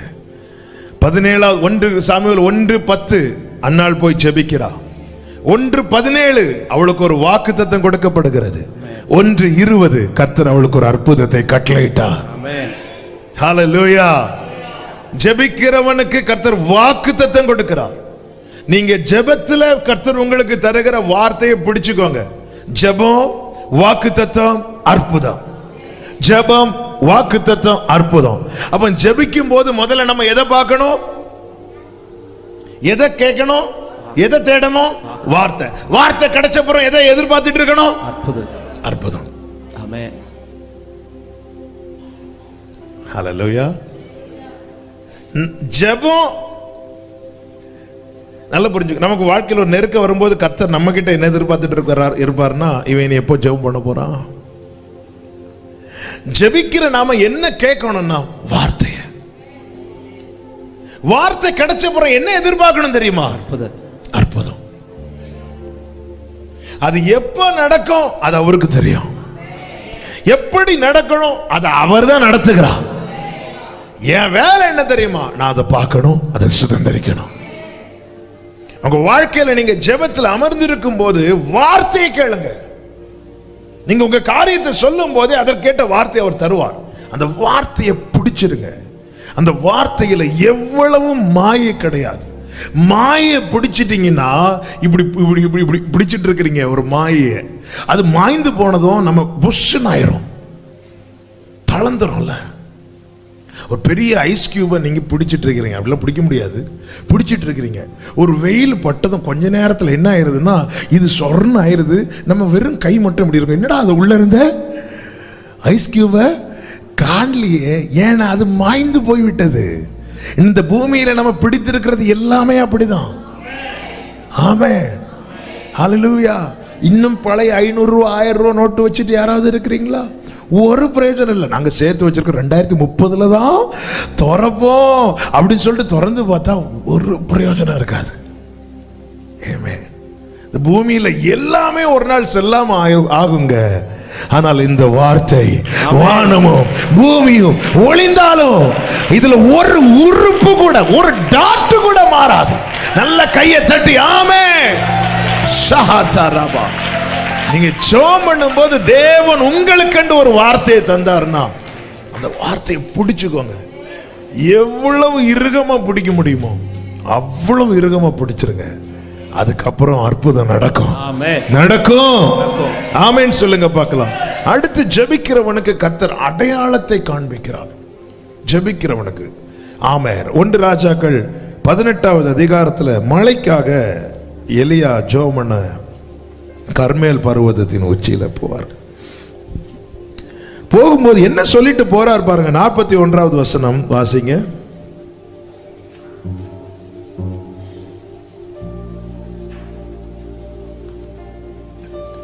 1 சாமுவேல் 1:10 அன்னாள் போய் ஜெபிக்கிறா. 1:17 அவளுக்கு ஒரு வாக்குத்தத்தம் கொடுக்கப்படுகிறது. 1:20 கர்த்தர் அவளுக்கு ஒரு அற்புதத்தை கட்டளையிட்டார். ஆமென். ஹல்லேலூயா. ஜெபிக்கிறவனுக்கு கர்த்தர் வாக்குத்தத்தம் கொடுக்கிறார். நீங்க ஜெபத்துல கர்த்தர் உங்களுக்கு தருகிற வார்த்தையை பிடிச்சுக்கோங்க. ஜெபம், வாக்குத்தத்தம், அற்புதம். ஜெபம், வாக்குத்தத்தம், அற்புதம். அப்ப ஜெபிக்கும் போது முதல்ல நம்ம எதை பார்க்கணும்? எதை கேட்கணும்? எதை தேடணும்? வார்த்தை. வார்த்தை கிடைச்ச அப்புறம் எதை எதிர்பார்த்துட்டு இருக்கணும்? அற்புதம். அற்புதம். ஆமென். ஹல்லேலூயா. ஜெபம் நல்லா புரிஞ்சுக்க. நமக்கு வாழ்க்கையில் ஒரு நெருக்கம் வரும்போது கர்த்தர் நம்ம கிட்ட என்ன எதிர்பார்த்துட்டு இருப்பார்னா, இவன் எப்போ ஜெபம் பண்ண போறான்? ஜெபிக்கிற நாம என்ன கேட்கணும்னா வார்த்தைய. வார்த்தை கிடைச்ச அப்புறம் என்ன எதிர்பார்க்கணும் தெரியுமா? அற்புதம். அது எப்ப நடக்கும் அது அவருக்கு தெரியும். எப்படி நடக்கணும் அது அவர் தான் நடத்துகிறார். என் வேலை என்ன தெரியுமா? நான் அதை பார்க்கணும், அதை சுதந்திரிக்கணும். உங்க வாழ்க்கையில நீங்க ஜெபத்தில் அமர்ந்திருக்கும் போது வார்த்தையை கேளுங்க. நீங்க உங்க காரியத்தை சொல்லும் போதே அதற்கேற்ற வார்த்தையை அவர் தருவார். அந்த வார்த்தையை பிடிச்சிருங்க. அந்த வார்த்தையில எவ்வளவு மாயை கிடையாது. மாயை பிடிச்சிட்டீங்கன்னா இப்படி இப்படி இப்படி இப்படி பிடிச்சிட்டு இருக்கிறீங்க ஒரு மாயை. அது மாய்ந்து போனதும் நம்ம புஷ்ஷுன்னு ஆயிரும், தளர்ந்துரும்ல. ஒரு பெரிய ஐஸ் கியூபை நீங்க பிடிச்சிட்டு இருக்கிறீங்க, அப்படிலாம் பிடிக்க முடியாது. பிடிச்சிட்டு இருக்கிறீங்க, ஒரு வெயில் பட்டதும் கொஞ்ச நேரத்தில் என்ன ஆயிருதுன்னா இது சொர்ணம் ஆயிருது. நம்ம வெறும் கை மட்டும் இப்படி இருக்கும். என்னடா அது உள்ள இருந்த ஐஸ் கியூபை காணலையே, ஏன்னா அது மாய்ந்து போய்விட்டது. இந்த பூமியில நம்ம பிடித்திருக்கிறது எல்லாமே அப்படிதான். ஆமென். ஹல்லேலூயா. இன்னும் பழைய 500 ரூபா 1000 ரூபா நோட்டு வச்சுட்டு யாராவது இருக்கிறீங்களா? ஒரு பிரயோஜனம் இல்லை. நாங்கள் சேர்த்து வச்சிருக்கோம் 2030 தான் திறப்போம் அப்படின்னு சொல்லிட்டு திறந்து பார்த்தா ஒரு பிரயோஜனம் இருக்காது. ஆமென். இந்த பூமியில எல்லாமே ஒரு நாள் செல்லாம ஆகுங்க. ஆனால் இந்த வார்த்தை வானமும் பூமியும் ஒளிந்தாலும் இதுல ஒரு உறுப்பு கூட, ஒரு டாட் கூட மாறாது. நல்ல கையை தட்டி ஆமென். ஷஹாதாரபா. நீங்க ஜெபம் பண்ணும்போது தேவன் உங்களுக்கு ஒரு வார்த்தையை தந்தார்னா அந்த வார்த்தையை பிடிச்சுக்கோங்க. எவ்வளவு இறுகமா பிடிக்க முடியுமோ அவ்வளவு இறுகமா பிடிச்சிருங்க. அதுக்கப்புறம் அற்புதம் நடக்கும். நடக்கும். ஆமென் சொல்லுங்க பார்க்கலாம். அடுத்து ஜெபிக்கிறவனுக்கு கர்த்தர் அடையாளத்தை காண்பிக்கிறார். ஜெபிக்கிறவனுக்கு ஆமென். 1 ராஜாக்கள் 18வது அதிகாரத்துல மழைக்காக எலியா ஜெபம் பண்ண கர்மேல் பர்வதத்தின் உச்சியில போவார். போகும்போது என்ன சொல்லிட்டு போறார் பாருங்க. 41வது வசனம் வாசிங்க.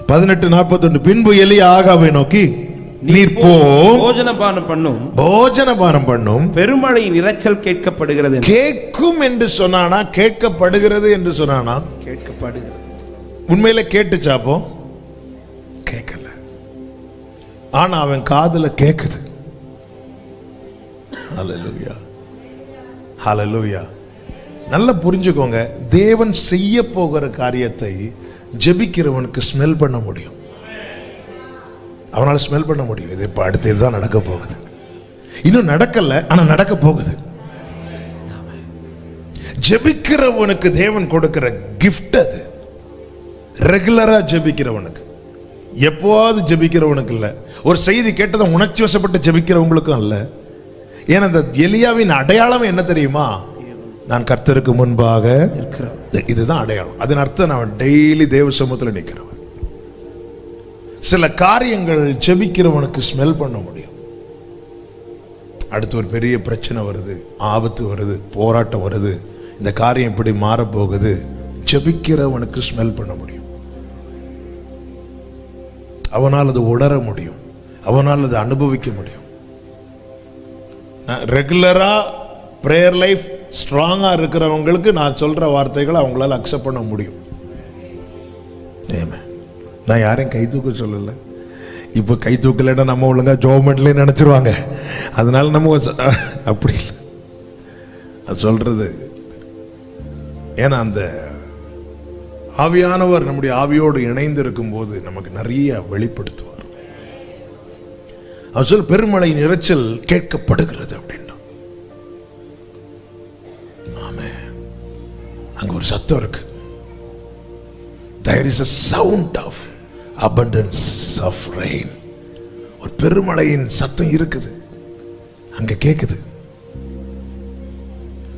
18:41. பின்பு எலியா ஆகாவை நோக்கி, நீர் போ, போஜனபானம் பண்ணும், பெருமழையின் இரைச்சல் கேட்கப்படுகிறது. கேட்கும் என்று சொன்னானா கேட்கப்படுகிறது என்று சொன்னானா? கேட்கப்படுகிறது. உண்மையில கேட்டுச்சாப்போ? கேட்கல. ஆனா அவன் காதுல கேக்குது. ஹல்லேலூயா, ஹல்லேலூயா. நல்லா புரிஞ்சுக்கோங்க. தேவன் செய்ய போகிற காரியத்தை ஜெபிக்கிறவனுக்கு ஸ்மெல் பண்ண முடியும். அவனால ஸ்மெல் பண்ண முடியும். இது இப்ப அடுத்து இதுதான் நடக்க போகுது. இன்னும் நடக்கல, ஆனா நடக்க போகுது. ஜெபிக்கிறவனுக்கு தேவன் கொடுக்கிற கிஃப்ட் அது. ரெகுலரா ஜெபிக்கிறவனுக்கு, எப்போவாது ஜெபிக்கிறவனுக்கு இல்ல. ஒரு செய்தி கேட்டதை உணர்ச்சி வசப்பட்டு ஜெபிக்கிறவங்களுக்கும் அல்ல. ஏன்னா இந்த எலியாவின் அடையாளம் என்ன தெரியுமா? நான் கர்த்தருக்கு முன்பாக இருக்கிறேன். இதுதான் அடையாளம். அதன் அர்த்தம் நான் டெய்லி தேவ சமூகத்தில் நிற்கிறவன். சில காரியங்கள் ஜெபிக்கிறவனுக்கு ஸ்மெல் பண்ண முடியும். அடுத்து ஒரு பெரிய பிரச்சனை வருது, ஆபத்து வருது, போராட்டம் வருது, இந்த காரியம் இப்படி மாறப்போகுது, ஜெபிக்கிறவனுக்கு ஸ்மெல் பண்ண முடியும். அவனால் அது உணர முடியும், அவனால் அது அனுபவிக்க முடியும். ரெகுலரா பிரேயர் லைஃப் ஸ்ட்ராங்கா இருக்கிறவங்களுக்கு நான் சொல்ற வார்த்தைகளை அவங்களால அக்செப்ட் பண்ண முடியும். நான் யாரையும் கை தூக்க சொல்லல. இப்ப கை தூக்கலைன்னா நம்ம ஒழுங்கா ஜோமெண்ட்ல நினைச்சிருவாங்க. அதனால நம்ம அப்படி இல்லை அது சொல்றது. ஏன்னா அந்த ஆவியானவர் நம்முடைய ஆவியோடு இணைந்து இருக்கும் போது நமக்கு நிறைய வெளிப்படுத்துவார். அவர் சொல் பெருமழையின் இரைச்சல் கேட்கப்படுகிறது அப்படின்னா, ஆமே, அங்க ஒரு சத்தம் இருக்கு. There is a sound of abundance of rain. ஒரு பெருமழையின் சத்தம் இருக்குது, அங்க கேக்குது.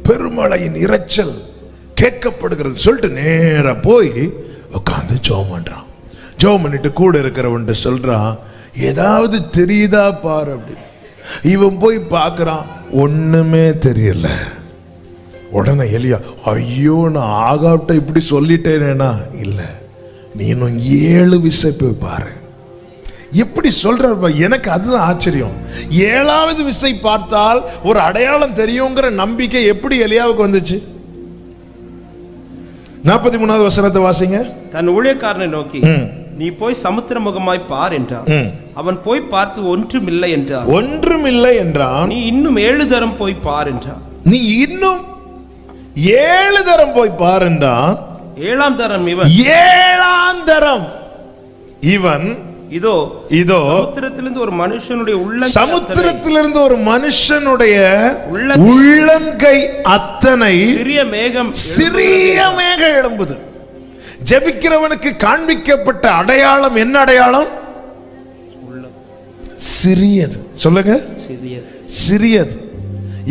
பெருமழையின் இரைச்சல் கேட்கப்படுகிறது சொல்லிட்டு நேரா போய் உட்காந்து ஜெபம் பண்றான். ஜெபம் பண்ணிட்டு கூட இருக்கிறவன் சொல்றான், ஏதாவது தெரியுதா பாரு அப்படின்னு. இவன் போய் பார்க்கறான், ஒண்ணுமே தெரியல. உடனே எலியா, ஐயோ நான் ஆகாப்ட இப்படி சொல்லிட்டேனேனா? இல்ல, நீ இன்னும் 7 விசை போய் பாரு. எப்படி சொல்ற? எனக்கு அதுதான் ஆச்சரியம். 7வது விசை பார்த்தால் ஒரு அடையாளம் தெரியுங்கிற நம்பிக்கை எப்படி எலியாவுக்கு வந்துச்சு? 43வது வசனத்தை வாசிங்க. தன் ஊழியக்காரனை நோக்கி, நீ போய் சமுத்திர முகமாய் பார் என்றான். அவன் போய் பார்த்து ஒன்றுமில்லை என்றான். ஒன்றுமில்லை என்றான். நீ இன்னும் 7 தரம் போய் பார் என்றான். நீ இன்னும் 7 தரம் போய் பார் என்றான். 7ஆம் தரம் இவன், 7ஆம் தரம் இவன், இதோ இதோ சமுத்திரத்திலிருந்து ஒரு மனுஷனுடைய சமுத்திரத்திலிருந்து ஒரு மனுஷனுடைய உள்ளங்கை அத்தனை சிறிய மேகம் எழும்புது. ஜெபிக்கிறவனுக்கு காண்பிக்கப்பட்ட அடையாளம் என்ன அடையாளம்? சிறியது. சொல்லுங்க, சிறியது.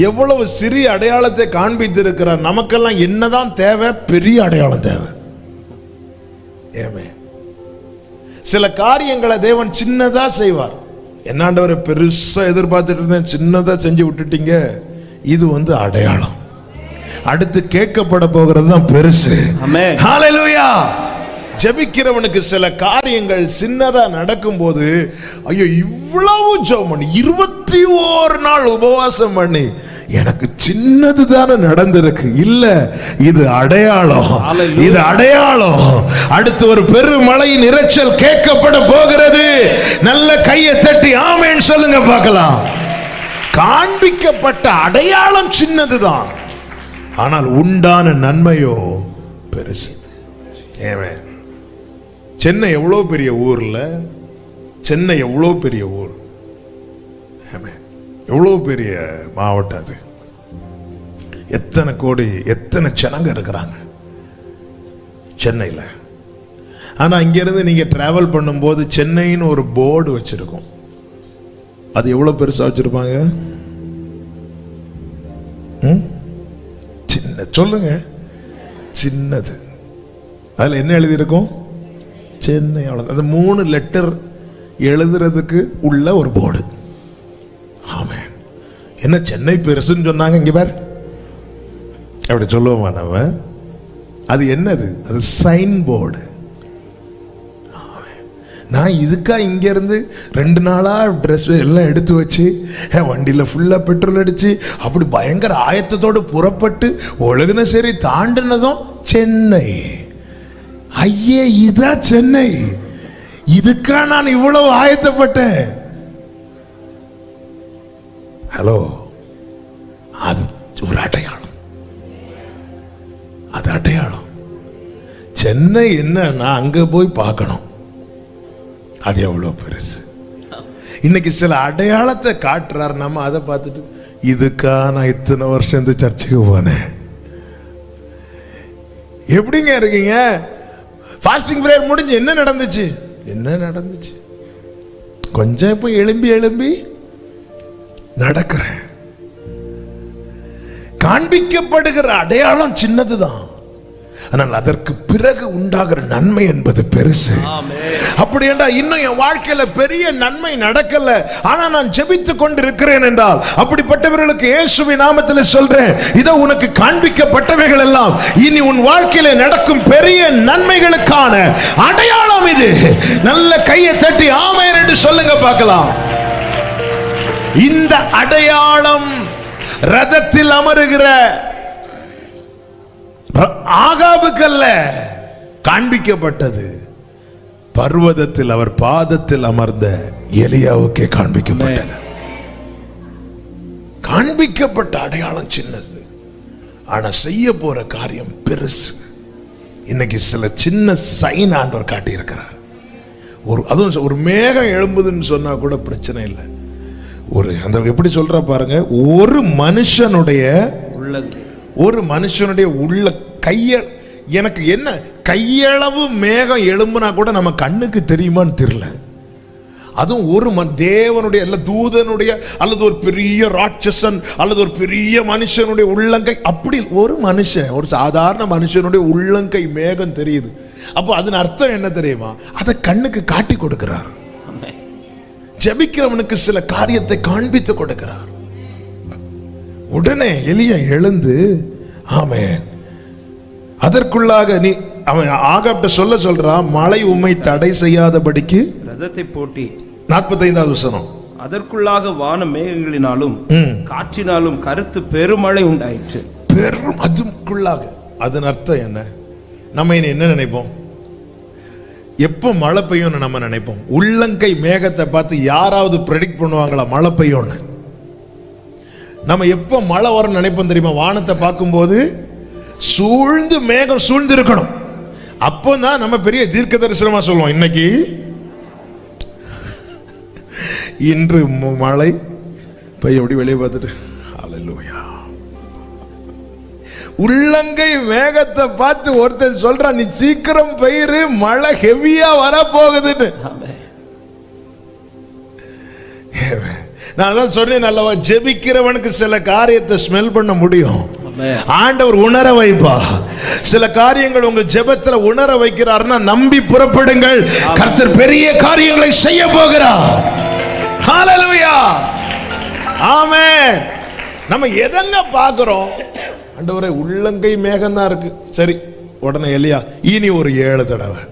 எவ்வளவு சிறிய அடையாளத்தை காண்பித்து இருக்கிறார். நமக்கெல்லாம் என்னதான் தேவை? பெரிய அடையாளம் தேவை. ஏமே, சில காரியங்களை தேவன் சின்னதா செய்வார். என்னாண்டவரை பெருசா எதிர்பார்த்துட்டு இருந்தேன், சின்னதா செஞ்சு விட்டுட்டீங்க. இது அடையாளம். அடுத்து கேட்கப்பட போகிறது தான் பெருசு. ஹல்லேலூயா. ஜெபிக்கிறவனுக்கு சில காரியங்கள் சின்னதா நடக்கும் போது, ஐயோ இவ்வளவு ஜெபம் பண்ணி 21 நாள் உபவாசம் பண்ணி எனக்கு சின்னது தானே நடந்திருக்கு. இல்ல, இது அடையாளம். இது அடையாளம். அடுத்து ஒரு பெருமழையின் இரைச்சல் கேட்கப்பட போகிறது. நல்ல கையை தட்டி ஆமென் சொல்லுங்க பார்க்கலாம். காண்பிக்கப்பட்ட அடையாளம் சின்னதுதான், ஆனால் உண்டான நன்மையோ பெருசு. ஆமென். சென்னை எவ்வளவு பெரிய ஊர்ல, சென்னை எவ்வளவு பெரிய ஊர், எவ்வளவு பெரிய மாவட்டம் அது. எத்தனை கோடி எத்தனை ஜனங்க இருக்கிறாங்க சென்னையில். ஆனா இங்கிருந்து நீங்க டிராவல் பண்ணும்போது சென்னைன்னு ஒரு போர்டு வச்சிருக்கோம். அது எவ்வளவு பெருசா வச்சிருப்பாங்க? சின்ன சொல்லுங்க, சின்னது. அதுல என்ன எழுதி இருக்கும்? சென்னை. அவ்வளவு. அது 3 லெட்டர் எழுதுறதுக்கு உள்ள ஒரு போர்டு. ஆமென். என்ன சென்னை பெருசுன்னு சொன்னாங்க? இங்க பார், அப்படி சொல்லுவோமா நம்ம? அது என்னது? அது சைன் போர்டு. நான் இதுக்கா இங்க இருந்து 2 நாளா ட்ரெஸ் எல்லாம் எடுத்து வச்சு வண்டியில ஃபுல்லா பெட்ரோல் அடிச்சு அப்படி பயங்கர ஆயத்தத்தோடு புறப்பட்டு ஒழுகுன சரி தாண்டினதும் சென்னை. ஐயே, இதா சென்னை? இதுக்கா நான் இவ்வளவு ஆயத்தப்பட்டேன்? ஹலோ, அது ஒரு அடையாளம். அது அடையாளம். சென்னை என்னன்னா அங்க போய் பார்க்கணும், அது எவ்வளவு பெருசு. இன்னைக்கு சில அடையாளத்தை காட்டுறாரு, நம்ம அதை பார்த்துட்டு இதுக்கா நான் இத்தனை வருஷம் இந்த சர்ச்சுக்கு போனேன். எப்படிங்க இருக்கீங்க? ஃபாஸ்டிங் பிரேயர் முடிஞ்சு என்ன நடந்துச்சு? என்ன நடந்துச்சு? கொஞ்சம் இப்ப எழும்பி எழும்பி நடக்கிறேன். காண்பிக்கப்படுகிற அடையாளம் சின்னதுதான், ஆனால் அதற்கு பிறகு உண்டாகிற நன்மை என்பது பெருசு. அப்படி என்றால் இன்னும் என் வாழ்க்கையில பெரிய நன்மை நடக்கல, ஆனா நான் ஜெபித்துக் கொண்டிருக்கிறேன் என்றால் அப்படிப்பட்டவர்களுக்கு இயேசுவின் நாமத்தில் சொல்றேன், இதோ உனக்கு காண்பிக்கப்பட்டவைகள் எல்லாம் இனி உன் வாழ்க்கையில நடக்கும் பெரிய நன்மைகளுக்கான அடையாளம் இது. நல்ல கையை தட்டி ஆமென் என்று சொல்லுங்க பார்க்கலாம். இந்த அடையாளம் ரதத்தில் அமருகிற ஆகாபுக்கல்ல காண்பிக்கப்பட்டது, பர்வதத்தில் அவர் பாதத்தில் அமர்ந்த எலியாவுக்கே காண்பிக்கப்பட்டது. காண்பிக்கப்பட்ட அடையாளம் சின்னது, ஆனா செய்ய போற காரியம் பெருசு. இன்னைக்கு சில சின்ன சைன் ஆண்டவர் காட்டி இருக்கிறார். அதுவும் ஒரு மேகம் எழும்புதுன்னு சொன்னா கூட பிரச்சனை இல்லை. ஒரு அந்த எப்படி சொல்ற பாருங்க, ஒரு மனுஷனுடைய உள்ள கைய, எனக்கு என்ன கையளவு மேகம் எழும்புனா கூட நம்ம கண்ணுக்கு தெரியுமான்னு தெரியல. அதுவும் ஒரு தேவனுடைய அல்ல தூதனுடைய அல்லது ஒரு பெரிய ராட்சசன் அல்லது ஒரு பெரிய மனுஷனுடைய உள்ளங்கை, அப்படி ஒரு மனுஷன், ஒரு சாதாரண மனுஷனுடைய உள்ளங்கை மேகம் தெரியுது. அப்போ அதன் அர்த்தம் என்ன தெரியுமா? அதை கண்ணுக்கு காட்டி கொடுக்கிறார். ஜெபிக்கிறவனுக்கு சில காரியத்தை காண்பித்து கொடுக்கிறார். உடனே எலியா எழுந்து ஆமென். அதற்குள்ளாக நீ அவன் ஆகாப்ட சொல்றான், மழை உம்மை தடை செய்யாதபடிக்கு ரதத்தை போட்டி. 45வது வசனம். அதற்குள்ளாக வான மேகங்களினாலும் காற்றினாலும் கருத்து பெருமழை உண்டாயிற்று. பெரும் அதுக்குள்ளாக. அதன் அர்த்தம் என்ன? நம்ம என்ன நினைப்போம்? எப்போ மழை பெய்யும்னு நம்ம நினைப்போம். உள்ளங்கை மேகத்தை பார்த்து யாராவது ப்ரெடிக்ட் பண்ணுவாங்களா மழை பெய்யும்னு? நம்ம எப்போ மழை வரும் நினைப்போம் தெரியுமா? வானத்தை பார்க்கும்போது சூழ்ந்து மேகம் சூழ்ந்து இருக்கணும். அப்போ தான் நம்ம பெரிய தீர்க்க தரிசனமா சொல்லுவோம், இன்னைக்கு இன்று மழை பெய்யும். அப்படி வெளியே பார்த்துட்டு ஹல்லேலூயா. உள்ளங்கை மேகத்தை பார்த்து ஒருத்தன் சொல்றான், நீ சீக்கிரம் பெய்யுறு, மழை ஹெவியா வர போகுதுன்னு. நான் அதான் சொன்னேன் அல்லவா, ஜெபிக்கிறவனுக்கு சில காரியத்தை ஸ்மெல் பண்ண முடியும். ஆண்டவர் உணர வைப்பா. சில காரியங்கள் உங்க ஜெபத்துல உணர வைக்கிறார்னா நம்பி புறப்படுங்கள். கர்த்தர் பெரிய காரியங்களை செய்ய போகிறார். ஹல்லேலூயா, ஆமென். நம்ம எதங்க பார்க்கிறோம்? ஆண்டவரே உள்ளங்கை மேகம் தான் இருக்கு. சரி, உடனே எலியா இனி ஒரு 7 தடவை,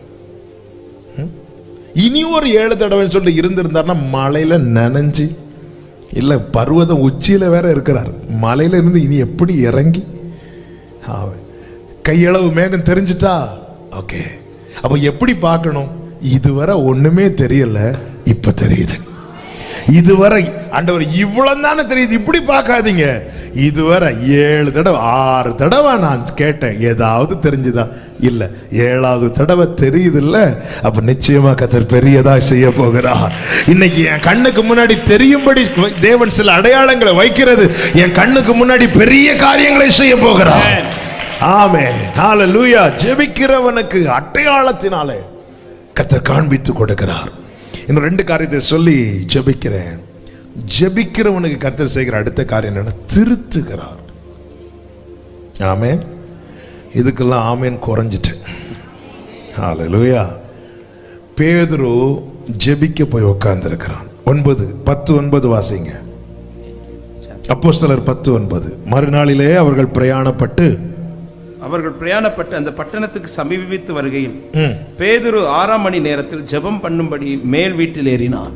இனி ஒரு 7 தடவைன்னு சொல்லி இருந்திருந்தாருன்னா மலையில நனைஞ்சு, இல்ல பர்வதம் உச்சியில வேற இருக்கிறார், மலையில இருந்து இனி எப்படி இறங்கி கையளவு மேகம் தெரிஞ்சிட்டா ஓகே. அப்ப எப்படி பார்க்கணும்? இதுவரை ஒண்ணுமே தெரியல, இப்ப தெரியுது. இதுவரை ஆண்டவர் இவ்வளவு தானே தெரியுது, இப்படி பார்க்காதீங்க. இதுவரை 7 தடவை 6 தடவை நான் கேட்டேன், ஏதாவது தெரிஞ்சுதா? இல்ல. 7வது தடவை தெரியுது இல்ல, அப்ப நிச்சயமா கர்த்தர் பெரியதா செய்ய போகிறார். இன்னைக்கு என் கண்ணுக்கு முன்னாடி தெரியும்படி தேவன் சில அடையாளங்களை வைக்கிறது, என் கண்ணுக்கு முன்னாடி பெரிய காரியங்களை செய்ய போகிறார். ஆமென், ஹalleluya. ஜெபிக்கிறவனுக்கு அடையாளத்தினாலே கர்த்தர் காண்பித்து கொடுக்கிறார். இன்னும் 2 காரியத்தை சொல்லி ஜெபிக்கிறேன். ஜெபிக்கிறவனுக்கு கர்த்தர் செய்கிற அடுத்த காரியம் என்ன? திருத்துகிறார். ஆமென். இதுக்கெல்லாம் ஆமென் குறைஞ்சிட்டு. ஹalleluya. பேதுரு ஜெபிக்க போய் உட்கார்ந்திருக்கிறான். 9:10-9 வாசிங்க. அப்போஸ்தலர் 10:9. மறுநாளிலே அவர்கள் பிரயாணப்பட்டு அந்த பட்டணத்துக்கு சமீபித்து வருகையில் பேதுரு 6ஆம் மணி நேரத்தில் ஜெபம் பண்ணும்படி மேல் வீட்டில் ஏறினான்.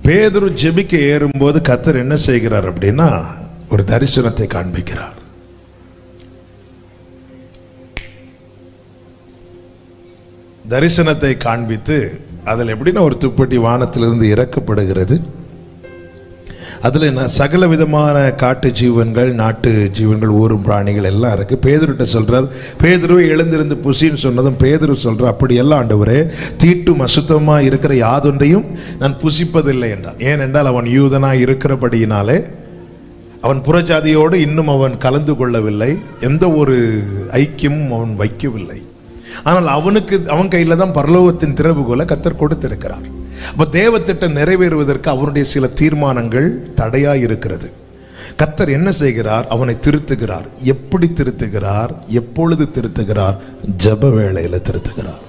பேதுரு ஜெபிக்க ஏறும்போது கர்த்தர் என்ன செய்கிறார் அப்படின்னா, ஒரு தரிசனத்தை காண்பிக்கிறார். தரிசனத்தை காண்பித்து அதில் எப்படின்னா ஒரு துப்பட்டி வானத்திலிருந்து இறக்கப்படுகிறது. அதில் சகல விதமான காட்டு ஜீவன்கள், நாட்டு ஜீவன்கள், ஊரும் பிராணிகள் எல்லாம் இருக்கு. பேதுருட்ட சொல்றார், பேதுருவை எழுந்திருந்து புசின்னு சொன்னதும் பேதுரு சொல்றார், அப்படியெல்லாம் ஆண்டவரே, தீட்டும் அசுத்தமா இருக்கிற யாதொன்றையும் நான் புசிப்பதில்லை என்றான். ஏனென்றால் அவன் யூதனா இருக்கிறபடியினாலே அவன் புறஜாதியோடு இன்னும் அவன் கலந்து கொள்ளவில்லை, எந்த ஒரு ஐக்கியமும் அவன் வைக்கவில்லை. ஆனால் அவன் கையில தான் பரலோகத்தின் திறவுகோலை கர்த்தர் கொடுத்திருக்கிறார். அப்ப தேவத்திட்டம் நிறைவேறுவதற்கு அவனுடைய சில தீர்மானங்கள் தடையா இருக்கிறது. கர்த்தர் என்ன செய்கிறார்? அவனை திருத்துகிறார். எப்படி திருத்துகிறார்? எப்பொழுது திருத்துகிறார்? ஜெப வேளையில திருத்துகிறார்.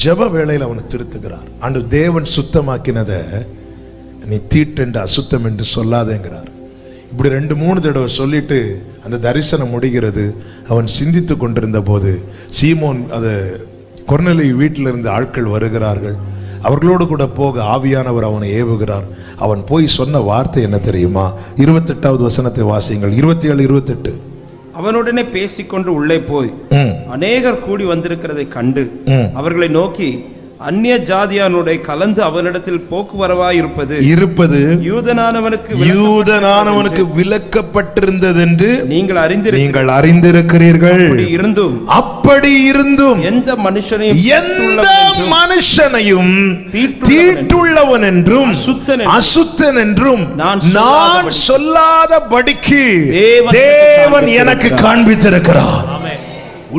ஜெப வேளையில அவனை திருத்துகிறார். ஆண்டு தேவன் சுத்தமாக்கினதை நீ தீட்டென்று அசுத்தம் என்று சொல்லாதேங்கிறார். இப்படி 2-3 தடவை சொல்லிட்டு அந்த தரிசனம் முடிகிறது. அவன் சிந்தித்து கொண்டிருந்த போது சீமோன், அது கொர்நேலியு வீட்டில் இருந்து ஆட்கள் வருகிறார்கள். அவர்களோடு கூட போக ஆவியானவர் அவனை ஏவுகிறார். அவன் போய் சொன்ன வார்த்தை என்ன தெரியுமா? 28வது வசனத்தை வாசியுங்கள். 27-28. அவனுடனே பேசிக்கொண்டு உள்ளே போய் அநேகர் கூடி வந்திருக்கிறதை கண்டு அவர்களை நோக்கி, அந்நிய ஜாதியானுடைய கலந்து அவனிடத்தில் போக்குவரவாய் இருப்பது யூதனானவனுக்கு விலக்கப்பட்டிருந்தது என்று நீங்கள் அறிந்திருக்கிறீர்கள். அப்படி இருந்தும் எந்த மனுஷனையும் தீட்டுள்ளவன் என்றும் அசுத்தன் என்றும் நான் சொல்லாதபடிக்கு தேவன் எனக்கு காண்பித்திருக்கிறார்.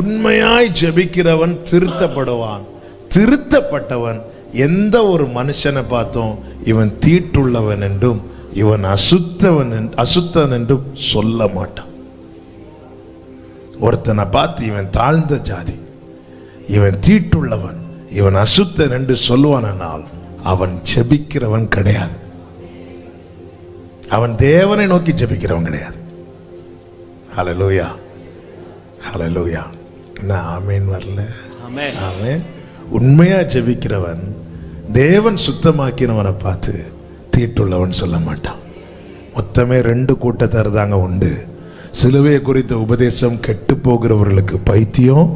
உண்மையாய் ஜெபிக்கிறவன் திருத்தப்படுவான். திருத்தப்பட்டவன் எந்த ஒரு மனுஷனை பார்த்தோம் இவன் தீட்டுள்ளவன் என்றும் இவன் அசுத்தன் என்றும் சொல்ல மாட்டான். ஒருத்தனை பார்த்து இவன் தாழ்ந்த ஜாதி, இவன் தீட்டுள்ளவன், இவன் அசுத்தன் என்று சொல்லுவானால் அவன் ஜெபிக்கிறவன் கிடையாது. அவன் தேவனை நோக்கி ஜெபிக்கிறவன் கிடையாது. ஹல்லேலூயா, ஹல்லேலூயா. என்ன ஆமென் வரல? ஆமென். உண்மையா ஜெபிக்கிறவன் தேவன் சுத்தமாக்கினவனை பார்த்து தீட்டுள்ளவன் சொல்ல மாட்டான். மொத்தமே 2 கூட்டத்தார் தாங்க உண்டு. சிலுவை குறித்த உபதேசம் கெட்டு போகிறவர்களுக்கு பைத்தியம்,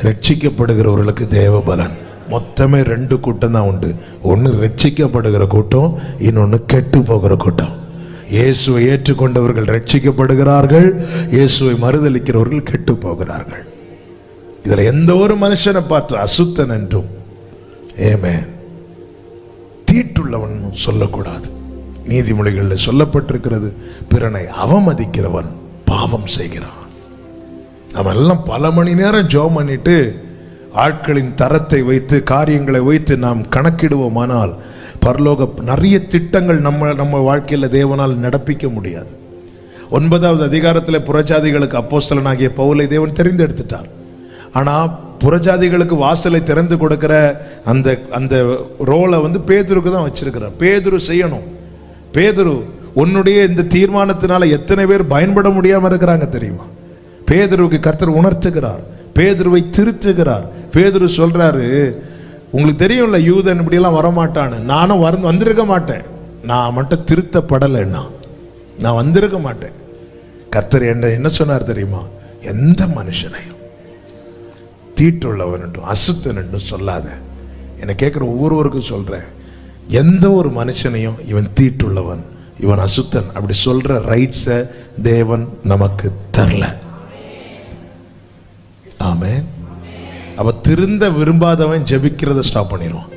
ரட்சிக்கப்படுகிறவர்களுக்கு தேவபலன். மொத்தமே 2 கூட்டம் தான் உண்டு. ஒன்று ரட்சிக்கப்படுகிற கூட்டம், இன்னொன்று கெட்டு போகிற கூட்டம். இயேசுவை ஏற்றுக்கொண்டவர்கள் ரட்சிக்கப்படுகிறார்கள், இயேசுவை மறுதலிக்கிறவர்கள் கெட்டு போகிறார்கள். இதுல எந்த ஒரு மனுஷனை பார்த்து அசுத்தன் என்றும் ஆமென் தீட்டுள்ளவன் சொல்லக்கூடாது. நீதிமொழிகளில் சொல்லப்பட்டிருக்கிறது, பிறனை அவமதிக்கிறவன் பாவம் செய்கிறான். நம்ம எல்லாம் பல மணி நேரம் ஜெபம் பண்ணிட்டு ஆட்களின் தரத்தை வைத்து காரியங்களை வைத்து நாம் கணக்கிடுவோமானால் பரலோக நிறைய திட்டங்கள் நம்ம வாழ்க்கையில் தேவனால் நடப்பிக்க முடியாது. 9வது அதிகாரத்தில் புறஜாதிகளுக்கு அப்போஸ்தலனாகிய பவுலை தேவன் தெரிந்தெடுத்துட்டார். ஆனால் புறஜாதிகளுக்கு வாசலை திறந்து கொடுக்கிற அந்த ரோலை பேதுருக்கு தான் வச்சிருக்கிறார். பேதுரு செய்யணும். பேதுரு, உன்னுடைய இந்த தீர்மானத்தினால எத்தனை பேர் பயன்பட முடியாம இருக்கிறாங்க தெரியுமா? பேதுருவுக்கு கர்த்தர் உணர்த்துகிறார், பேதுருவை திருத்துகிறார். பேதுரு சொல்றாரு, உங்களுக்கு தெரியும்ல யூதன் இப்படியெல்லாம் வரமாட்டான்னு. நானும் வந்திருக்க மாட்டேன், நான் மட்டும் திருத்தப்படலைன்னா நான் வந்திருக்க மாட்டேன். கர்த்தர் என்ன சொன்னார் தெரியுமா? எந்த மனுஷனையும் தீட்டுள்ளவன் என்றும் அசுத்தன் என்றும் சொல்லாத. என்னை கேட்குற ஒவ்வொருவருக்கும் சொல்றேன், எந்த ஒரு மனுஷனையும் இவன் தீட்டுள்ளவன், இவன் அசுத்தன் அப்படி சொல்ற ரைட்ஸை தேவன் நமக்கு தரல. ஆமென். அவ திருந்த விரும்பாதவன் ஜெபிக்கிறத ஸ்டாப் பண்ணிடுவான்.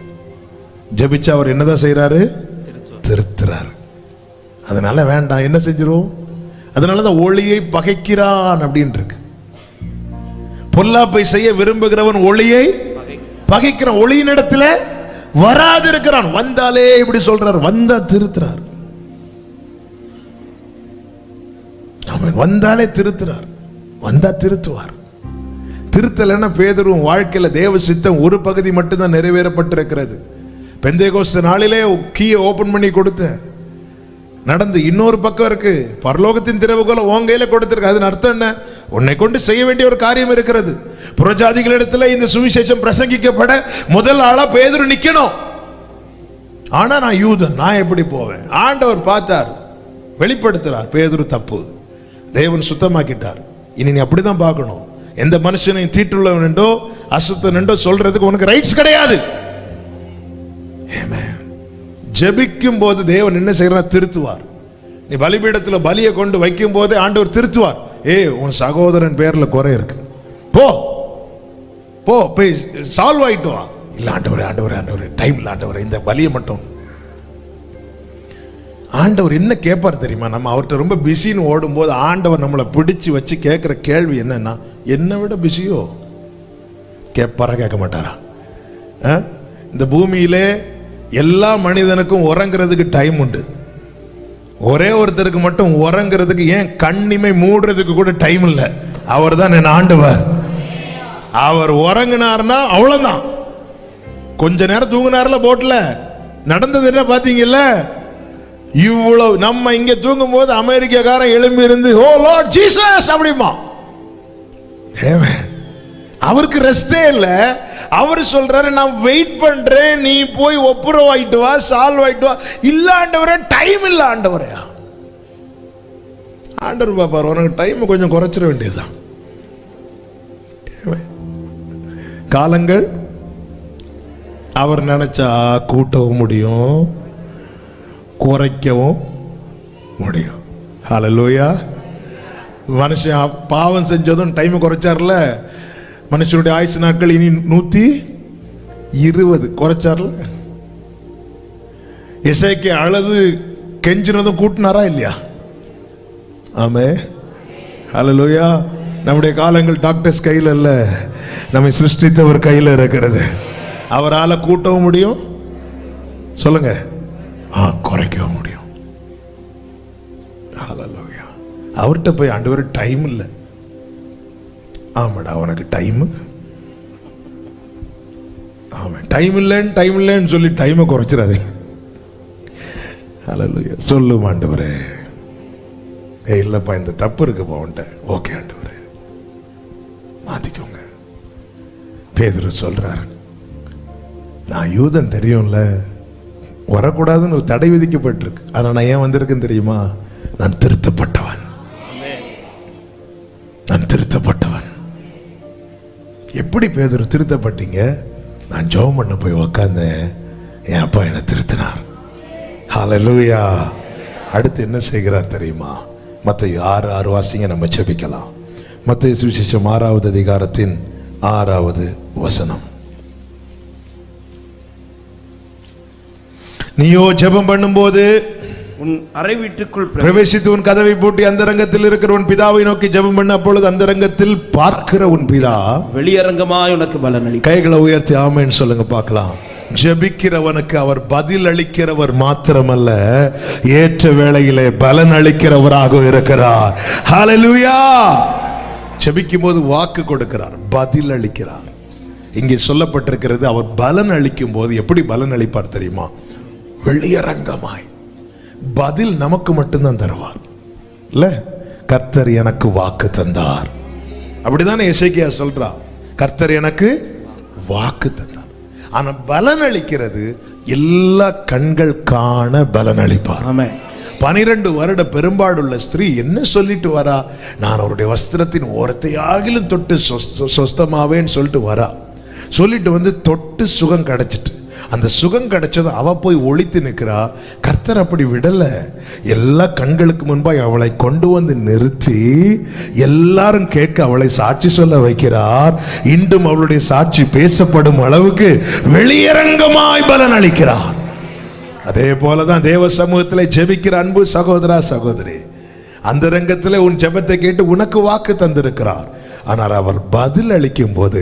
ஜெபிச்சா அவர் என்னதான் செய்யறாரு? திருத்துறாரு. அதனால வேண்டாம், என்ன செஞ்சிரும்? அதனாலதான் ஒளியை பகைக்கிறான் அப்படின்னு இருக்கு. பொல்லாப்பை செய்ய விரும்புகிறவன் ஒளியை பகைக்கிறான், ஒளியின் இடத்துல வராது இருக்கிறான். வந்தாலே இப்படி சொல்றார், வந்தா திருத்துறார். அவன் வந்தாலே திருத்துறார், வந்தா திருத்துவார். திருத்தலைன்னா பேதுருவும் வாழ்க்கையில தேவ சித்தம் ஒரு பகுதி மட்டும்தான் நிறைவேறப்பட்டிருக்கிறது. பெந்தேகோஸ்து நாளிலே கீயை ஓபன் பண்ணி கொடுத்த நடந்து இன்னொரு பக்கம் இருக்கு, பரலோகத்தின் திறவுகோலை உன் கையில கொடுத்திருக்கு. அதன் அர்த்தம் என்ன? உன்னை கொண்டு செய்ய வேண்டிய ஒரு காரியம் இருக்கிறது. புறஜாதிகளிடத்துல இந்த சுவிசேஷம் பிரசங்கிக்கப்பட முதல் ஆளா பேதுரு நிக்கணும். ஆனா நான் யூதன், நான் எப்படி போவேன்? ஆண்டவர் பார்த்தார், வெளிப்படுத்துறார், பேதுரு தப்பு, தேவன் சுத்தமாக்கிட்டார். இனி நீ அப்படிதான் பார்க்கணும். எந்த மனுஷனையும் தீட்டுள்ளவன் என்றோ அசுத்தன் என்றோ சொல்றதுக்கு உனக்கு ரைட்ஸ் கிடையாது. ஜெபிக்கும் போது தேவன் என்ன செய்யறார்? திருத்துவார். நீ பலிபீடத்துல பலியை கொண்டு வைக்கும் போது ஆண்டவர் திருத்துவார். உன் சகோதரன் பேர்ல குறை இருக்கு, போ போ போய் சால்வ் ஆயிட்டு வா. இல்ல ஆண்டவரே ஆண்டவரே ஆண்டவரே டைம் இல்ல ஆண்டவரே, இந்த பலியை மட்டும். ஆண்டவர் என்ன கேட்பார் தெரியுமா? நம்ம அவர்கிட்ட ரொம்ப பிஸின்னு ஓடும் போது ஆண்டவர் நம்மளை பிடிச்சு வச்சு கேட்கிற கேள்வி என்னன்னா, என்னை விட பிஸியோ? கேட்பாரா கேட்க மாட்டாரா? இந்த பூமியிலே எல்லா மனிதனுக்கும் உறங்குறதுக்கு டைம் உண்டு. ஒரே ஒருத்தருக்கு மட்டும் உறங்குறதுக்கு, ஏன் கண்ணிமை மூடுறதுக்கு கூட டைம் இல்லை. அவர் தான் என் ஆண்டவர். அவர் உறங்கினார்னா அவ்வளவுதான். கொஞ்ச நேரம் தூங்கினார்ல போட்ல, நடந்தது என்ன பாத்தீங்கல்ல? இவ்வளவு நம்ம இங்க தூங்கும் போது அமெரிக்காக்காரன் எழும்பி இருந்து ஓ லார்ட் ஜீசஸ் அப்படிமா. அவருக்கு ரெஸ்டே இல்ல. அவர் சொல்றாரு, நான் வெயிட் பண்றேன், நீ போய் ஒப்புரவாயிட்டு வா, சால்வ் ஆயிட்டு வா. இல்ல ஆண்டவரே, டைம் இல்ல ஆண்டவரே. ஆண்டவர் பாப்பார், உனக்கு டைம் கொஞ்சம் குறைச்சிட வேண்டியதுதான். காலங்கள் அவர் நினைச்சா கூட்டவும் முடியும், குறைக்கவும் முடியும். ஹல்லேலூயா. மனுஷன் பாவம் செஞ்சதும் டைம் குறைச்சார்ல. மனுஷனுடைய ஆயுசு நாட்கள் இனி 120 குறைச்சார்ல. எசேக்கியா அழுது கெஞ்சினதும் கூட்டினாரா இல்லையா? ஆமே. ஹல்லேலூயா. நம்முடைய காலங்கள் டாக்டர்ஸ் கையில் இல்ல, நம்மை சிருஷ்டித்தவர் கையில் இருக்கிறது. அவரால் கூட்டவும் முடியும், சொல்லுங்க, குறைக்கவும் முடியும். ஹல்லேலூயா. அவர்கிட்ட போய் ஆண்டவர் டைம் இல்லை, ஆமாடா உனக்கு டைம், ஆமா டைம் இல்லைன்னு சொல்லி டைமை குறைச்சிடாதே. ஹல்லேலூயா. சொல்லும் ஆண்டவரே, இல்லப்பா இந்த தப்பு இருக்குப்பா உன்ட்ட. ஓகே ஆண்டவரே, மாத்திக்கோங்க. பேதுரு சொல்றாரு, நான் யூதன் தெரியும்ல, வரக்கூடாதுன்னு ஒரு தடை விதிக்கப்பட்டிருக்கு. ஆனா நான் ஏன் வந்திருக்கேன்னு தெரியுமா? நான் திருத்தப்பட்டவன், நான் திருத்தப்பட்டவன். எப்படி பேதுரு திருத்தப்பட்டீங்க? நான் ஜெபம் பண்ண போய் உக்காந்தேன், என் அப்பா என்னை திருத்தினார். ஹல்லேலூயா. அடுத்து என்ன செய்கிறார் தெரியுமா? மத்தேயு 6:6 வாசிங்க, நம்ம ஜெபிக்கலாம். மத்தேயு சுவிசேஷம் 6வது அதிகாரத்தின் 6வது வசனம். நீயோ ஜெபம் பண்ணும்போது உன் அறை வீட்டுக்குள் பிரவேசித்து உன் கதவை பூட்டி அந்தரங்கத்தில் இருக்கிற உன் பிதாவை நோக்கி ஜெபம் பண்ண. அப்பொழுது அந்தரங்கத்தில் பார்க்கிற உன் பிதா வெளியரங்கமாய் உனக்கு பலனளி. கைகளை உயர்த்தி ஆமென் சொல்லுங்க பார்க்கலாம். ஜெபிக்கிறவனுக்கு அவர் பதில் அளிக்கிறவர் மாத்திரமல்ல, ஏற்ற வேளையிலே பலன் அளிக்கிறவராக இருக்கிறார். ஹல்லேலூயா. ஜெபிக்கும் போது வாக்கு கொடுக்கிறார், பதில் அளிக்கிறார். இங்கே சொல்லப்பட்டிருக்கிறது, அவர் பலன் அளிக்கும் போது எப்படி பலன் அளிப்பார் தெரியுமா? வெளியரங்கமாய். பதில் நமக்கு மட்டும்தான் தருவார் இல்ல. கர்த்தர் எனக்கு வாக்கு தந்தார், அப்படிதானே எசேக்கியா சொல்றா. கர்த்தர் எனக்கு வாக்கு தந்தார். ஆனா பலன் அளிக்கிறது எல்லா கண்கள் காண பலன் அளிப்பார். 12 வருட பெரும்பாடுள்ள ஸ்திரீ என்ன சொல்லிட்டு வரா? நான் அவருடைய வஸ்திரத்தின் ஓரத்தை ஆகிலும் தொட்டு சொஸ்தமாவேன்னு சொல்லிட்டு வரா. சொல்லிட்டு வந்து தொட்டு சுகம் கிடைச்சிட்டு அந்த சுகம் கிடைச்சது அவ போய் ஒளித்து நிற்கிறா. கர்த்தர் அப்படி விடல. எல்லா கண்களுக்கு முன்பாய் அவளை கொண்டு வந்து நிறுத்தி எல்லாரும் கேட்க அவளை சாட்சி சொல்ல வைக்கிறார். இன்றும் அவளுடைய சாட்சி பேசப்படும் அளவுக்கு வெளியரங்கமாய் பலன் அளிக்கிறார். அதே போலதான் தேவ சமூகத்தில் ஜெபிக்கிற அன்பு சகோதரா சகோதரி, அந்த ரங்கத்தில் உன் ஜெபத்தை கேட்டு உனக்கு வாக்கு தந்திருக்கிறார். ஆனால் அவர் பதில் அளிக்கும் போது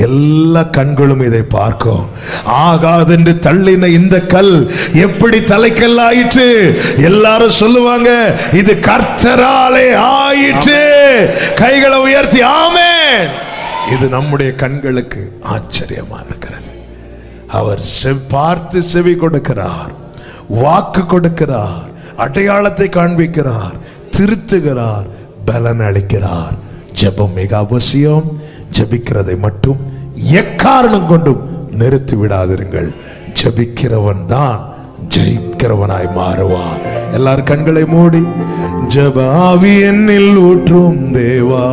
எல்லா கண்களும் இதை பார்க்கும். ஆகாது என்று தள்ளின இந்த கல் எப்படி தலைக்கல் ஆயிற்று? எல்லாரும் சொல்லுவாங்க, இது கர்த்தராலே ஆயிற்று. கைகளை உயர்த்தி ஆமென். இது நம்முடைய கண்களுக்கு ஆச்சரியமா இருக்கிறது. அவர் பார்த்து செவி கொடுக்கிறார், வாக்கு கொடுக்கிறார், அடையாளத்தை காண்பிக்கிறார், திருத்துகிறார், பலன் அளிக்கிறார். ஜெபம் மிக அவசியம். ஜெபிக்கிறதை மட்டும் எக்காரணம் கொண்டும் நிறுத்தி விடாதிருங்கள். ஜெபிக்கிறவன் தான் ஜெயிக்கிறவனாய் மாறுவான். எல்லாரும் கண்களை மூடி, ஜெப ஆவி என்னில் ஊற்றும் தேவா,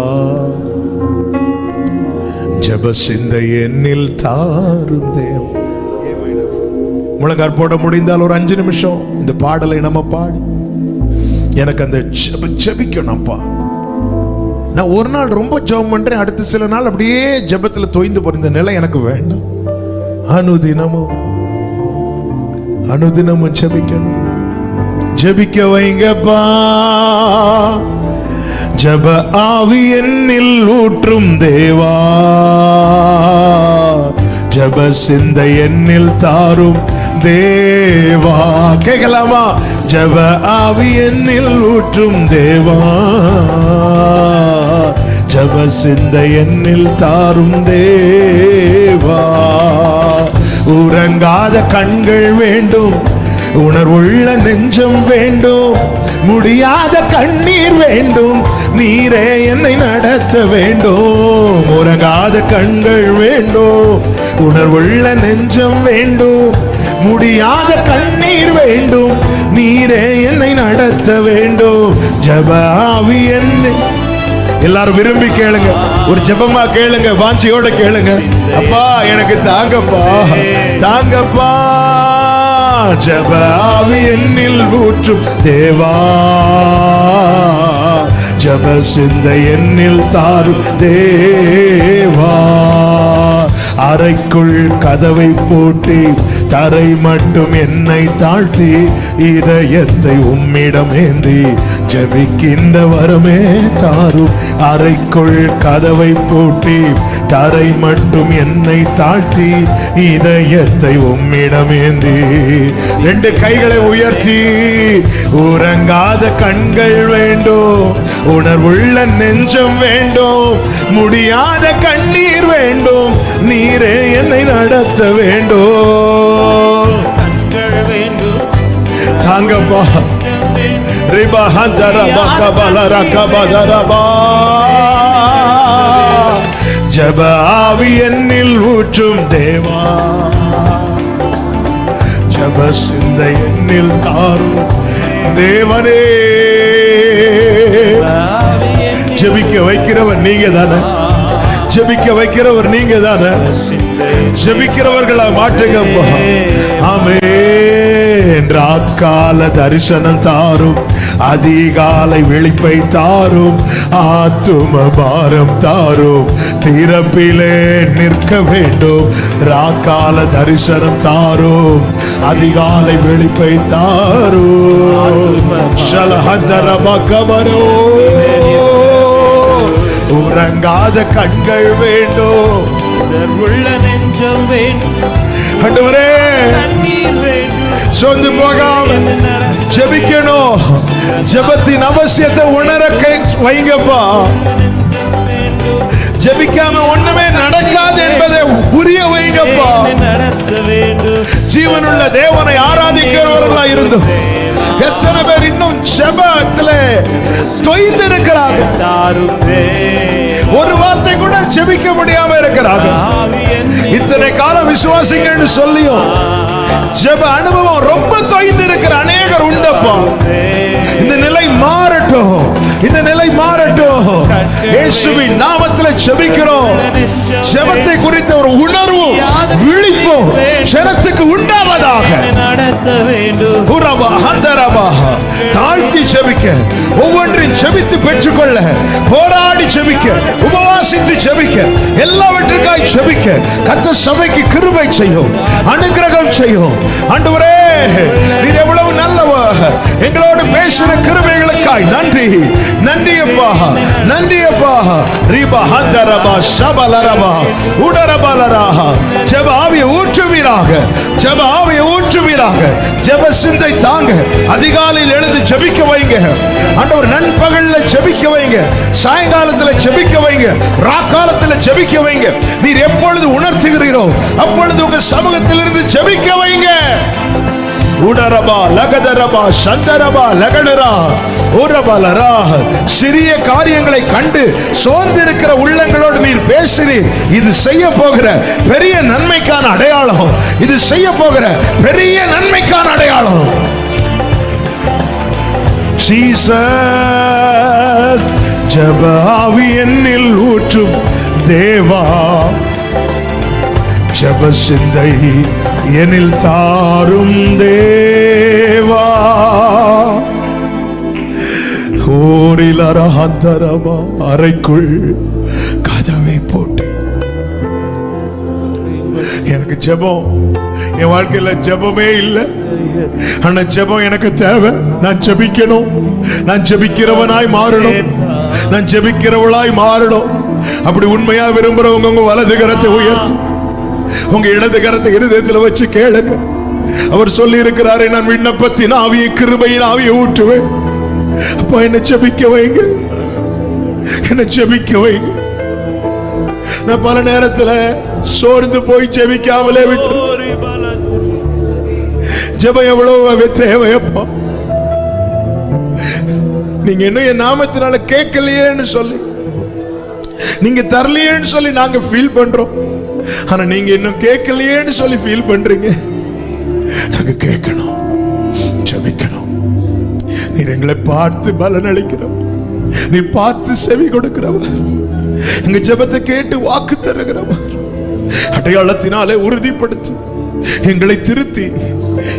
ஜெப சிந்தை என்னில் தாரும் தேவா. முழங்கால் போட முடிந்தால் ஒரு 5 நிமிஷம் இந்த பாடலை நம்ம பாடி, எனக்கு அந்த ஜெபிக்கணும்ப்பா. நான் ஒரு நாள் ரொம்ப ஜெபம் பண்றேன், அடுத்த சில நாள் அப்படியே ஜெபத்துல தொய்ந்து போற இந்த நிலை எனக்கு வேண்டாம். அனுதினமும் ஜெபிக்கணும். ஜெபிக்க வைங்கப்பா. ஜெப ஆவி என்னில் ஊற்றும் தேவா, ஜெப சிந்தை என்னில் தாரும் தேவா. கேட்கலாமா? ஜெப ஆவி என்னில் ஊற்றும் தேவா, ஜெப சிந்தை என்னில் தாரும் தேவா. உறங்காத கண்கள் வேண்டும், உணர்வுள்ள நெஞ்சம் வேண்டும், முடியாத கண்ணீர் வேண்டும், நீரே என்னை நடத்த வேண்டும். உறங்காத கண்கள் வேண்டும், உணர்வுள்ள நெஞ்சம் வேண்டும், முடியாத கண்ணீர் வேண்டும், நீரே என்னை நடத்த வேண்டும். ஜெப ஆவி என்னை, எல்லாரும் விரும்பி கேளுங்க, ஒரு ஜெபமா கேளுங்க, வாஞ்சியோட கேளுங்க. அப்பா எனக்கு தாங்கப்பா, தாங்கப்பா. ஜெப ஆவி என்னில் ஊற்றும் தேவா, ஜெப சிந்தை என்னில் தாரும் தேவா. அறைக்குள் கதவை பூட்டி தரை மட்டும் என்னை தாழ்த்தி இதயத்தை உம்மிடம் ஏந்தி ஜெபிக்கின்ற வரமே தாரும். அறைக்குள் கதவை பூட்டி தரை மட்டும் என்னை தாழ்த்தி இதயத்தை உம்மிடம் ஏந்தி. 2 கைகளை உயர்த்தி, உறங்காத கண்கள் வேண்டும், உணர்வுள்ள நெஞ்சம் வேண்டும், முடியாத கண்ணீர் வேண்டும், நீரே என்னை நடத்த வேண்டும். தாங்கப்பா. ஜெப ஆவி என்னில் ஊற்றும் தேவா, ஜெப சிந்தை என்னில் தாரும் தேவனே. ஜெபிக்க வைக்கிறவர் நீங்க தானே, ஜெபிக்க வைக்கிறவர் நீங்க தானே. ஜெபிக்கிறவர்களா மாற்றுங்கப்பா. ஆமென். ராக்கால தரிசனம் தாரும், அதிகாலை விழிப்பை தாரும், ஆத்தும பாரம் தாரும், திறப்பிலே நிற்க வேண்டும். ராக்கால தரிசனம் தாரும், அதிகாலை விழிப்பை தாரும். ஷலஹந்தரபகபரோ, உறங்காத கண்கள் வேண்டும், உள்ள நெஞ்சம் வேண்டும், ஆண்டவரே சொந்து போகாம ஜெபிக்கணும். ஜெபத்தின் அவசியத்தை உணர வைங்கப்பா. ஜெபிக்காம ஒண்ணுமே நடக்காது என்பதை புரிய வைங்கப்பா. ஜீவனுள்ள தேவனை ஆராதிக்கிறவர்களா இருந்தோம். எத்தனை பேர் இன்னும் ஜெபத்திலே தொய்ந்து இருக்கிறார்கள், ஒரு வார்த்தை கூட ஜெபிக்க முடியாம இருக்கிறார்கள். இத்தனை காலம் விசுவாசிங்கன்னு சொல்லியும் ஜெப அனுபவம் ரொம்ப தொய்ந்து இருக்கிற அநேகர் உண்டப்பா. இந்த நிலை மாறட்டும், இந்த நிலை மாறட்டும். இயேசுவின் நாமத்தில் ஜெபிக்கிறோம். ஜெபத்தை குறித்த ஒரு உணர்வும் விழிப்பும் ஜனத்துக்கு உண்டாவதாக. நடத்த வேண்டும். உரபா ஹந்தரபா தாழ்த்தி ஜெபிக்க, ஒவ்வொன்றையும் ஜெபித்து பெற்றுக்கொள்ள, போராடி ஜெபிக்க, உபவாசித்து ஜெபிக்க, எல்லாவற்றிற்காய் ஜெபிக்க கர்த்தர் சபைக்கு கிருபை செய்யும், அனுக்கிரகம் செய்யும். ஆண்டவரே, நீர் எவ்வளவு நல்லவர். எங்களோடு பேசுகிற கிருபைகளுக்காய் நன்றி. நன்றி அப்பா, நன்றி அப்பா. ரிபா ஹந்தரபா ஷபலரபா உடரபலராஹ. ஜெப ஆவியை ஊற்றுவீராக, ஜெப ஆவியை ஊற்றுவீராக. ஜெப சிந்தை தாங்க. அதிகாலையில் எழுந்து ஜெபிக்க வைங்க ஆண்டவர். நண்பகல்ல ஜெபிக்க வைங்க, சாயங்காலத்தில் ஜெபிக்க வைங்க, ராக்காலத்தில் ஜெபிக்க வைங்க. நீர் எப்பொழுது உணர்த்துகிறீரோ அப்பொழுது உங்க சமூகத்திலிருந்து ஜெபிக்க வைங்க. உடரபா லகதரபா சந்தரபா லகடரா உரபலரா. சிறிய காரியங்களை கண்டு சோர்ந்திருக்கிற உள்ளங்களோடு நீர் பேசுறீர். இது செய்ய போகிற பெரிய நன்மைக்கான அடையாளம். இது செய்ய போகிற பெரிய நன்மைக்கான அடையாளம். ஜீசஸ், ஜெப ஆவி என்னில் ஊற்றும் தேவா, ஜெப சிந்தை எனில் தாரும் தேவா. ஓரிலரஹந்தரபா அறைக்குள் கதவை போட்டு எனக்கு ஜெபம், என் வாழ்க்கையில ஜெபமே இல்லை. ஆனா ஜெபம் எனக்கு தேவை. நான் ஜெபிக்கணும், நான் ஜெபிக்கிறவனாய் மாறணும், நான் ஜெபிக்கிறவளாய் மாறணும். அப்படி உண்மையா விரும்புறவங்க உங்க வலது கரத்தை உயர்த்து, உங்க இடது கரத்தை இருதயத்தில் வச்சு கேளுங்க. அவர் சொல்லி இருக்கிறாரே, நான் விண்ணப்பத்தின் ஆவியை கிருபையின் ஆவியை ஊற்றுவேன். அப்பா, என்ன ஜெபிக்க வைங்க, என்ன ஜெபிக்க வைங்க. நான் பல நேரத்துல சோர்ந்து போய் ஜெபிக்காமலே விட்டு. ஜெபம் எவ்வளவு தேவையப்பா. நீங்க இன்னும் என் நாமத்தினால கேட்கலையேன்னு சொல்லி, நீங்க தரலையேன்னு சொல்லி நாங்க ஃபீல் பண்றோம். ஆனா நீங்க இன்னும் கேட்கலையேன்னு சொல்லி ஃபீல் பண்றீங்க. நாங்க கேட்கணும், ஜெபிக்கணும். நீர் எங்களை பார்த்து பலன் அளிக்கிறவர், நீ பார்த்து செவி கொடுக்கிறவர், எங்க ஜெபத்தை கேட்டு வாக்கு தருகிறவர், அடையாளத்தினாலே உறுதிப்படுத்தி எங்களை திருத்தி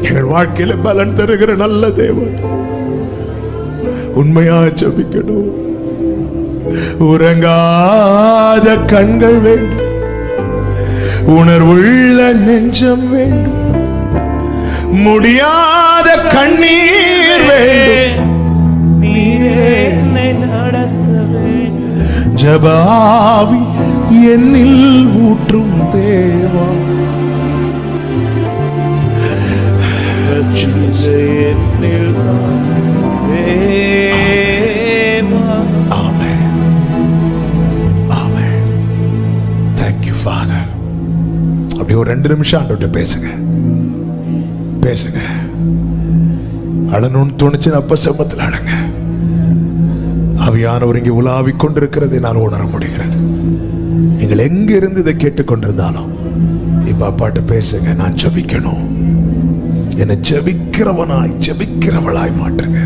எங்கள் வாழ்க்கையில பலன் தருகிற நல்ல தேவன். உண்மையா ஜெபிக்கணும். உறங்காத கண்கள் வேண்டும், உணர்வுள்ள நெஞ்சம் வேண்டும், முடியாத கண்ணீர் வேண்டும். ஜெப ஆவி என்னில் ஊற்றும் தேவா. Amen. Amen. Thank you, Father. அப்படியே ஒரு 2 நிமிஷம் ஆண்டவர்கிட்ட பேசுங்க, பேசுங்க. அழணும்னு தோணுச்சு, அப்ப சமத்தில் அழங்க. ஆவியானவர் இங்கே உலாவிக் கொண்டிருக்கிறதை நான் உணர முடிகிறது. நீங்கள் எங்க இருந்து இதை கேட்டுக்கொண்டிருந்தாலும் இப்ப அப்பாட்ட பேசுங்க. நான் ஜெபிக்கணும், என்னை ஜெபிக்கிறவனாய் ஜெபிக்கிறவளாய் மாற்றுங்க.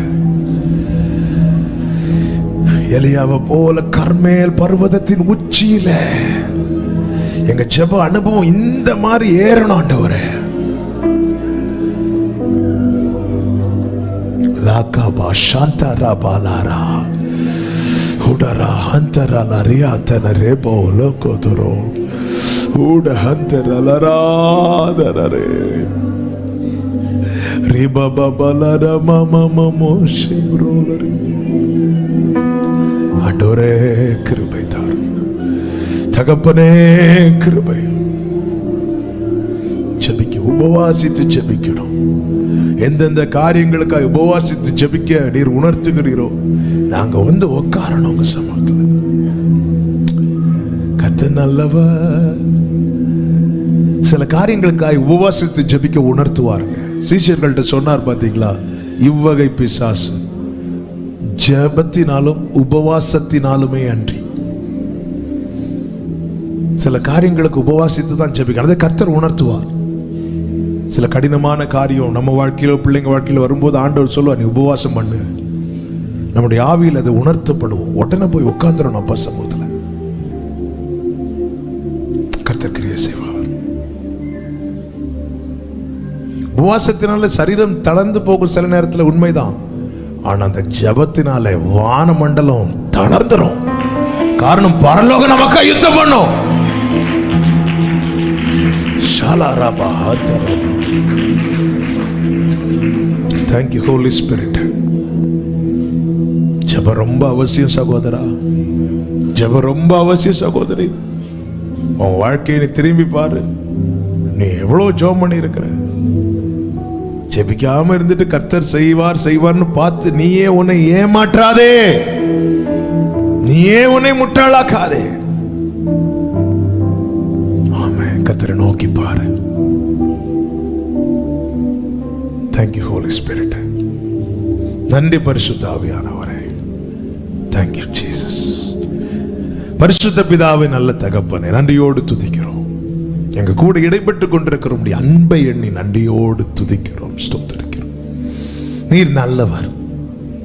எலியாவை போல கர்மேல் பர்வதத்தின் உச்சியில எங்க ஜெப அனுபவம் இந்த மாதிரி ஏறணும் ஆண்டவரே. லாகாபா சாந்தரா பாலாரா உடரா ஹந்தரா ரியாந்தன ரேபோ லோகோதரோ உட ஹந்தரலராதரரே ரிபபா பலர மமமோ ஷிப்ரோலரி. ஆண்டவரே கிருபை தார், தகப்பனே கிருபை. ஜெபிக்க, உபவாசித்து ஜெபிக்கணும். எந்தெந்த காரியங்களுக்காக உபவாசித்து ஜெபிக்க நீர் உணர்த்துகிறீரோ நாங்க வந்து உட்காரணும் உங்க சமூகத்தில். கர்த்தர் நல்லவர். சில காரியங்களுக்காக உபவாசித்து ஜெபிக்க உணர்த்துவாருங்க. சீஷர்கள்ட்ட சொன்னார் பாத்தீங்களா, இவ்வகை பிசாசு ஜெபத்தினாலும் உபவாசத்தினாலுமே அன்றி. சில காரியங்களுக்கு உபவாசித்து தான் ஜெபிக்கணும். அதை கர்த்தர் உணர்த்துவார். சில கடினமான காரியம் நம்ம வாழ்க்கையில பிள்ளைங்க வாழ்க்கையில வரும்போது ஆண்டவர் சொல்லுவார், நீ உபவாசம் பண்ணு. நம்முடைய ஆவியில் அது உணர்த்தப்படுவோம். உடனே போய் உட்கார்ந்துடணும் அப்பா சமூகத்தில். கர்த்தர் கிரியை செய்வார். உபவாசத்தினால சரீரம் தளர்ந்து போகும் சில நேரத்தில் உண்மைதான். ஆனா அந்த ஜபத்தினால வான மண்டலம் தளர்ந்துரும். காரணம் பரலோகம் நமக்கு யுத்தம் பண்ணும். Thank you Holy Spirit. ஜபம் ரொம்ப அவசியம் சகோதரா, ஜபம் ரொம்ப அவசியம் சகோதரி. உன் வாழ்க்கையை நீ திரும்பி பாரு. நீ எவ்வளவு ஜெபம் பண்ணி இருக்கிற. ஜெபிக்காம இருந்துட்டு கர்த்தர் செய்வார் செய்வார்னு பார்த்து நீயே உன்னை ஏமாற்றாதே, நீயே உன்னை முட்டாளாக்காதே. ஆமென். கர்த்தரை நோக்கி பாரு. Thank you Holy Spirit. நன்றி பரிசுத்த ஆவியானவரே. Thank you Jesus. பரிசுத்த பிதாவே, நல்ல தகப்பனே, நன்றியோடு துதிக்கிறோம். எங்க கூட இடைப்பட்டு கொண்டிருக்கிற உம்முடைய அன்பை எண்ணி நன்றியோடு துதிக்கிறோம், ஸ்தோத்திரிக்கிறோம். நீர் நல்லவர்.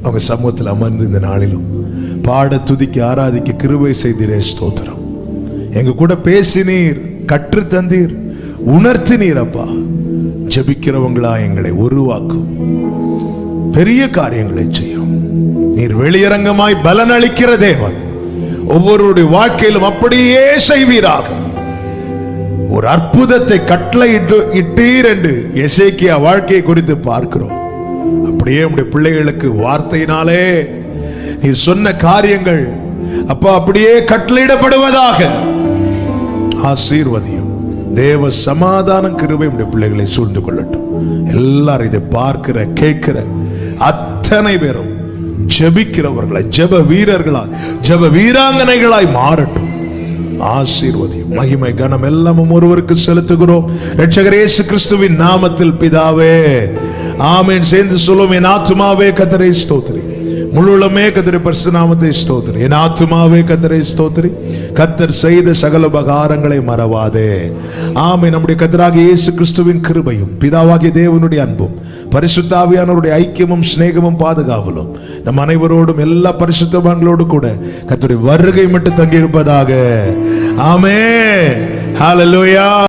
அவங்க சமூகத்தில் அமர்ந்து இந்த நாளிலும் பாட துதிக்க ஆராதிக்க கிருபை செய்தீரே, ஸ்தோத்திரம். எங்க கூட பேசினீர், கற்று தந்தீர், உணர்த்தினீர் அப்பா. ஜெபிக்கிறவங்களா எங்களை உருவாக்கும், பெரிய காரியங்களை செய்யும். நீர் வெளியரங்கமாய் பலன் அளிக்கிற தேவன். ஒவ்வொருடைய வாழ்க்கையிலும் அப்படியே செய்வீராக. ஒரு அற்புதத்தை கட்டளை இட்டீர் என்று எசேக்கியா வாழ்க்கையை குறித்து பார்க்கிறோம். அப்படியே உடைய பிள்ளைகளுக்கு வார்த்தையினாலே நீ சொன்ன காரியங்கள் அப்பா அப்படியே கட்டளையிடப்படுவதாக. ஆசீர்வதியும். தேவ சமாதானம் கிருபை உடைய பிள்ளைகளை சூழ்ந்து கொள்ளட்டும். எல்லாரும் இதை பார்க்கிற கேட்கிற அத்தனை பேரும் ஜெபிக்கிறவர்களாய், ஜெப வீரர்களாய், ஜெப வீராங்கனைகளாய் மாறட்டும். ஆசீர்வதியும். மகிமை கனம் எல்லாமும் ஒருவருக்கு செலுத்துகிறோம், இரட்சகர் இயேசு கிறிஸ்துவின் நாமத்தில் பிதாவே, ஆமென். சேர்ந்து சொல்லுவோம். என் ஆத்துமாவே கர்த்தரை ஸ்தோத்திரி, முழுமே கர்த்தருடைய பரிசுத்த நாமத்தை ஸ்தோத்திரி. என் ஆத்துமாவே கர்த்தரை ஸ்தோத்திரி, கர்த்தர் செய்த சகல உபகாரங்களை மறவாதே. ஆமென். நம்முடைய கர்த்தராகிய இயேசு கிறிஸ்துவின் கிருபையும் பிதாவாகிய தேவனுடைய அன்பும் பரிசுத்த ஆவியானவருடைய ஐக்கியமும் சிநேகமும் பாதுகாவலும் நம் அனைவரோடும் எல்லா பரிசுத்தவான்களோடு கூட கர்த்தருடைய வருகை மட்டும் தங்கி இருப்பதாக. ஆமென். ஹல்லேலூயா.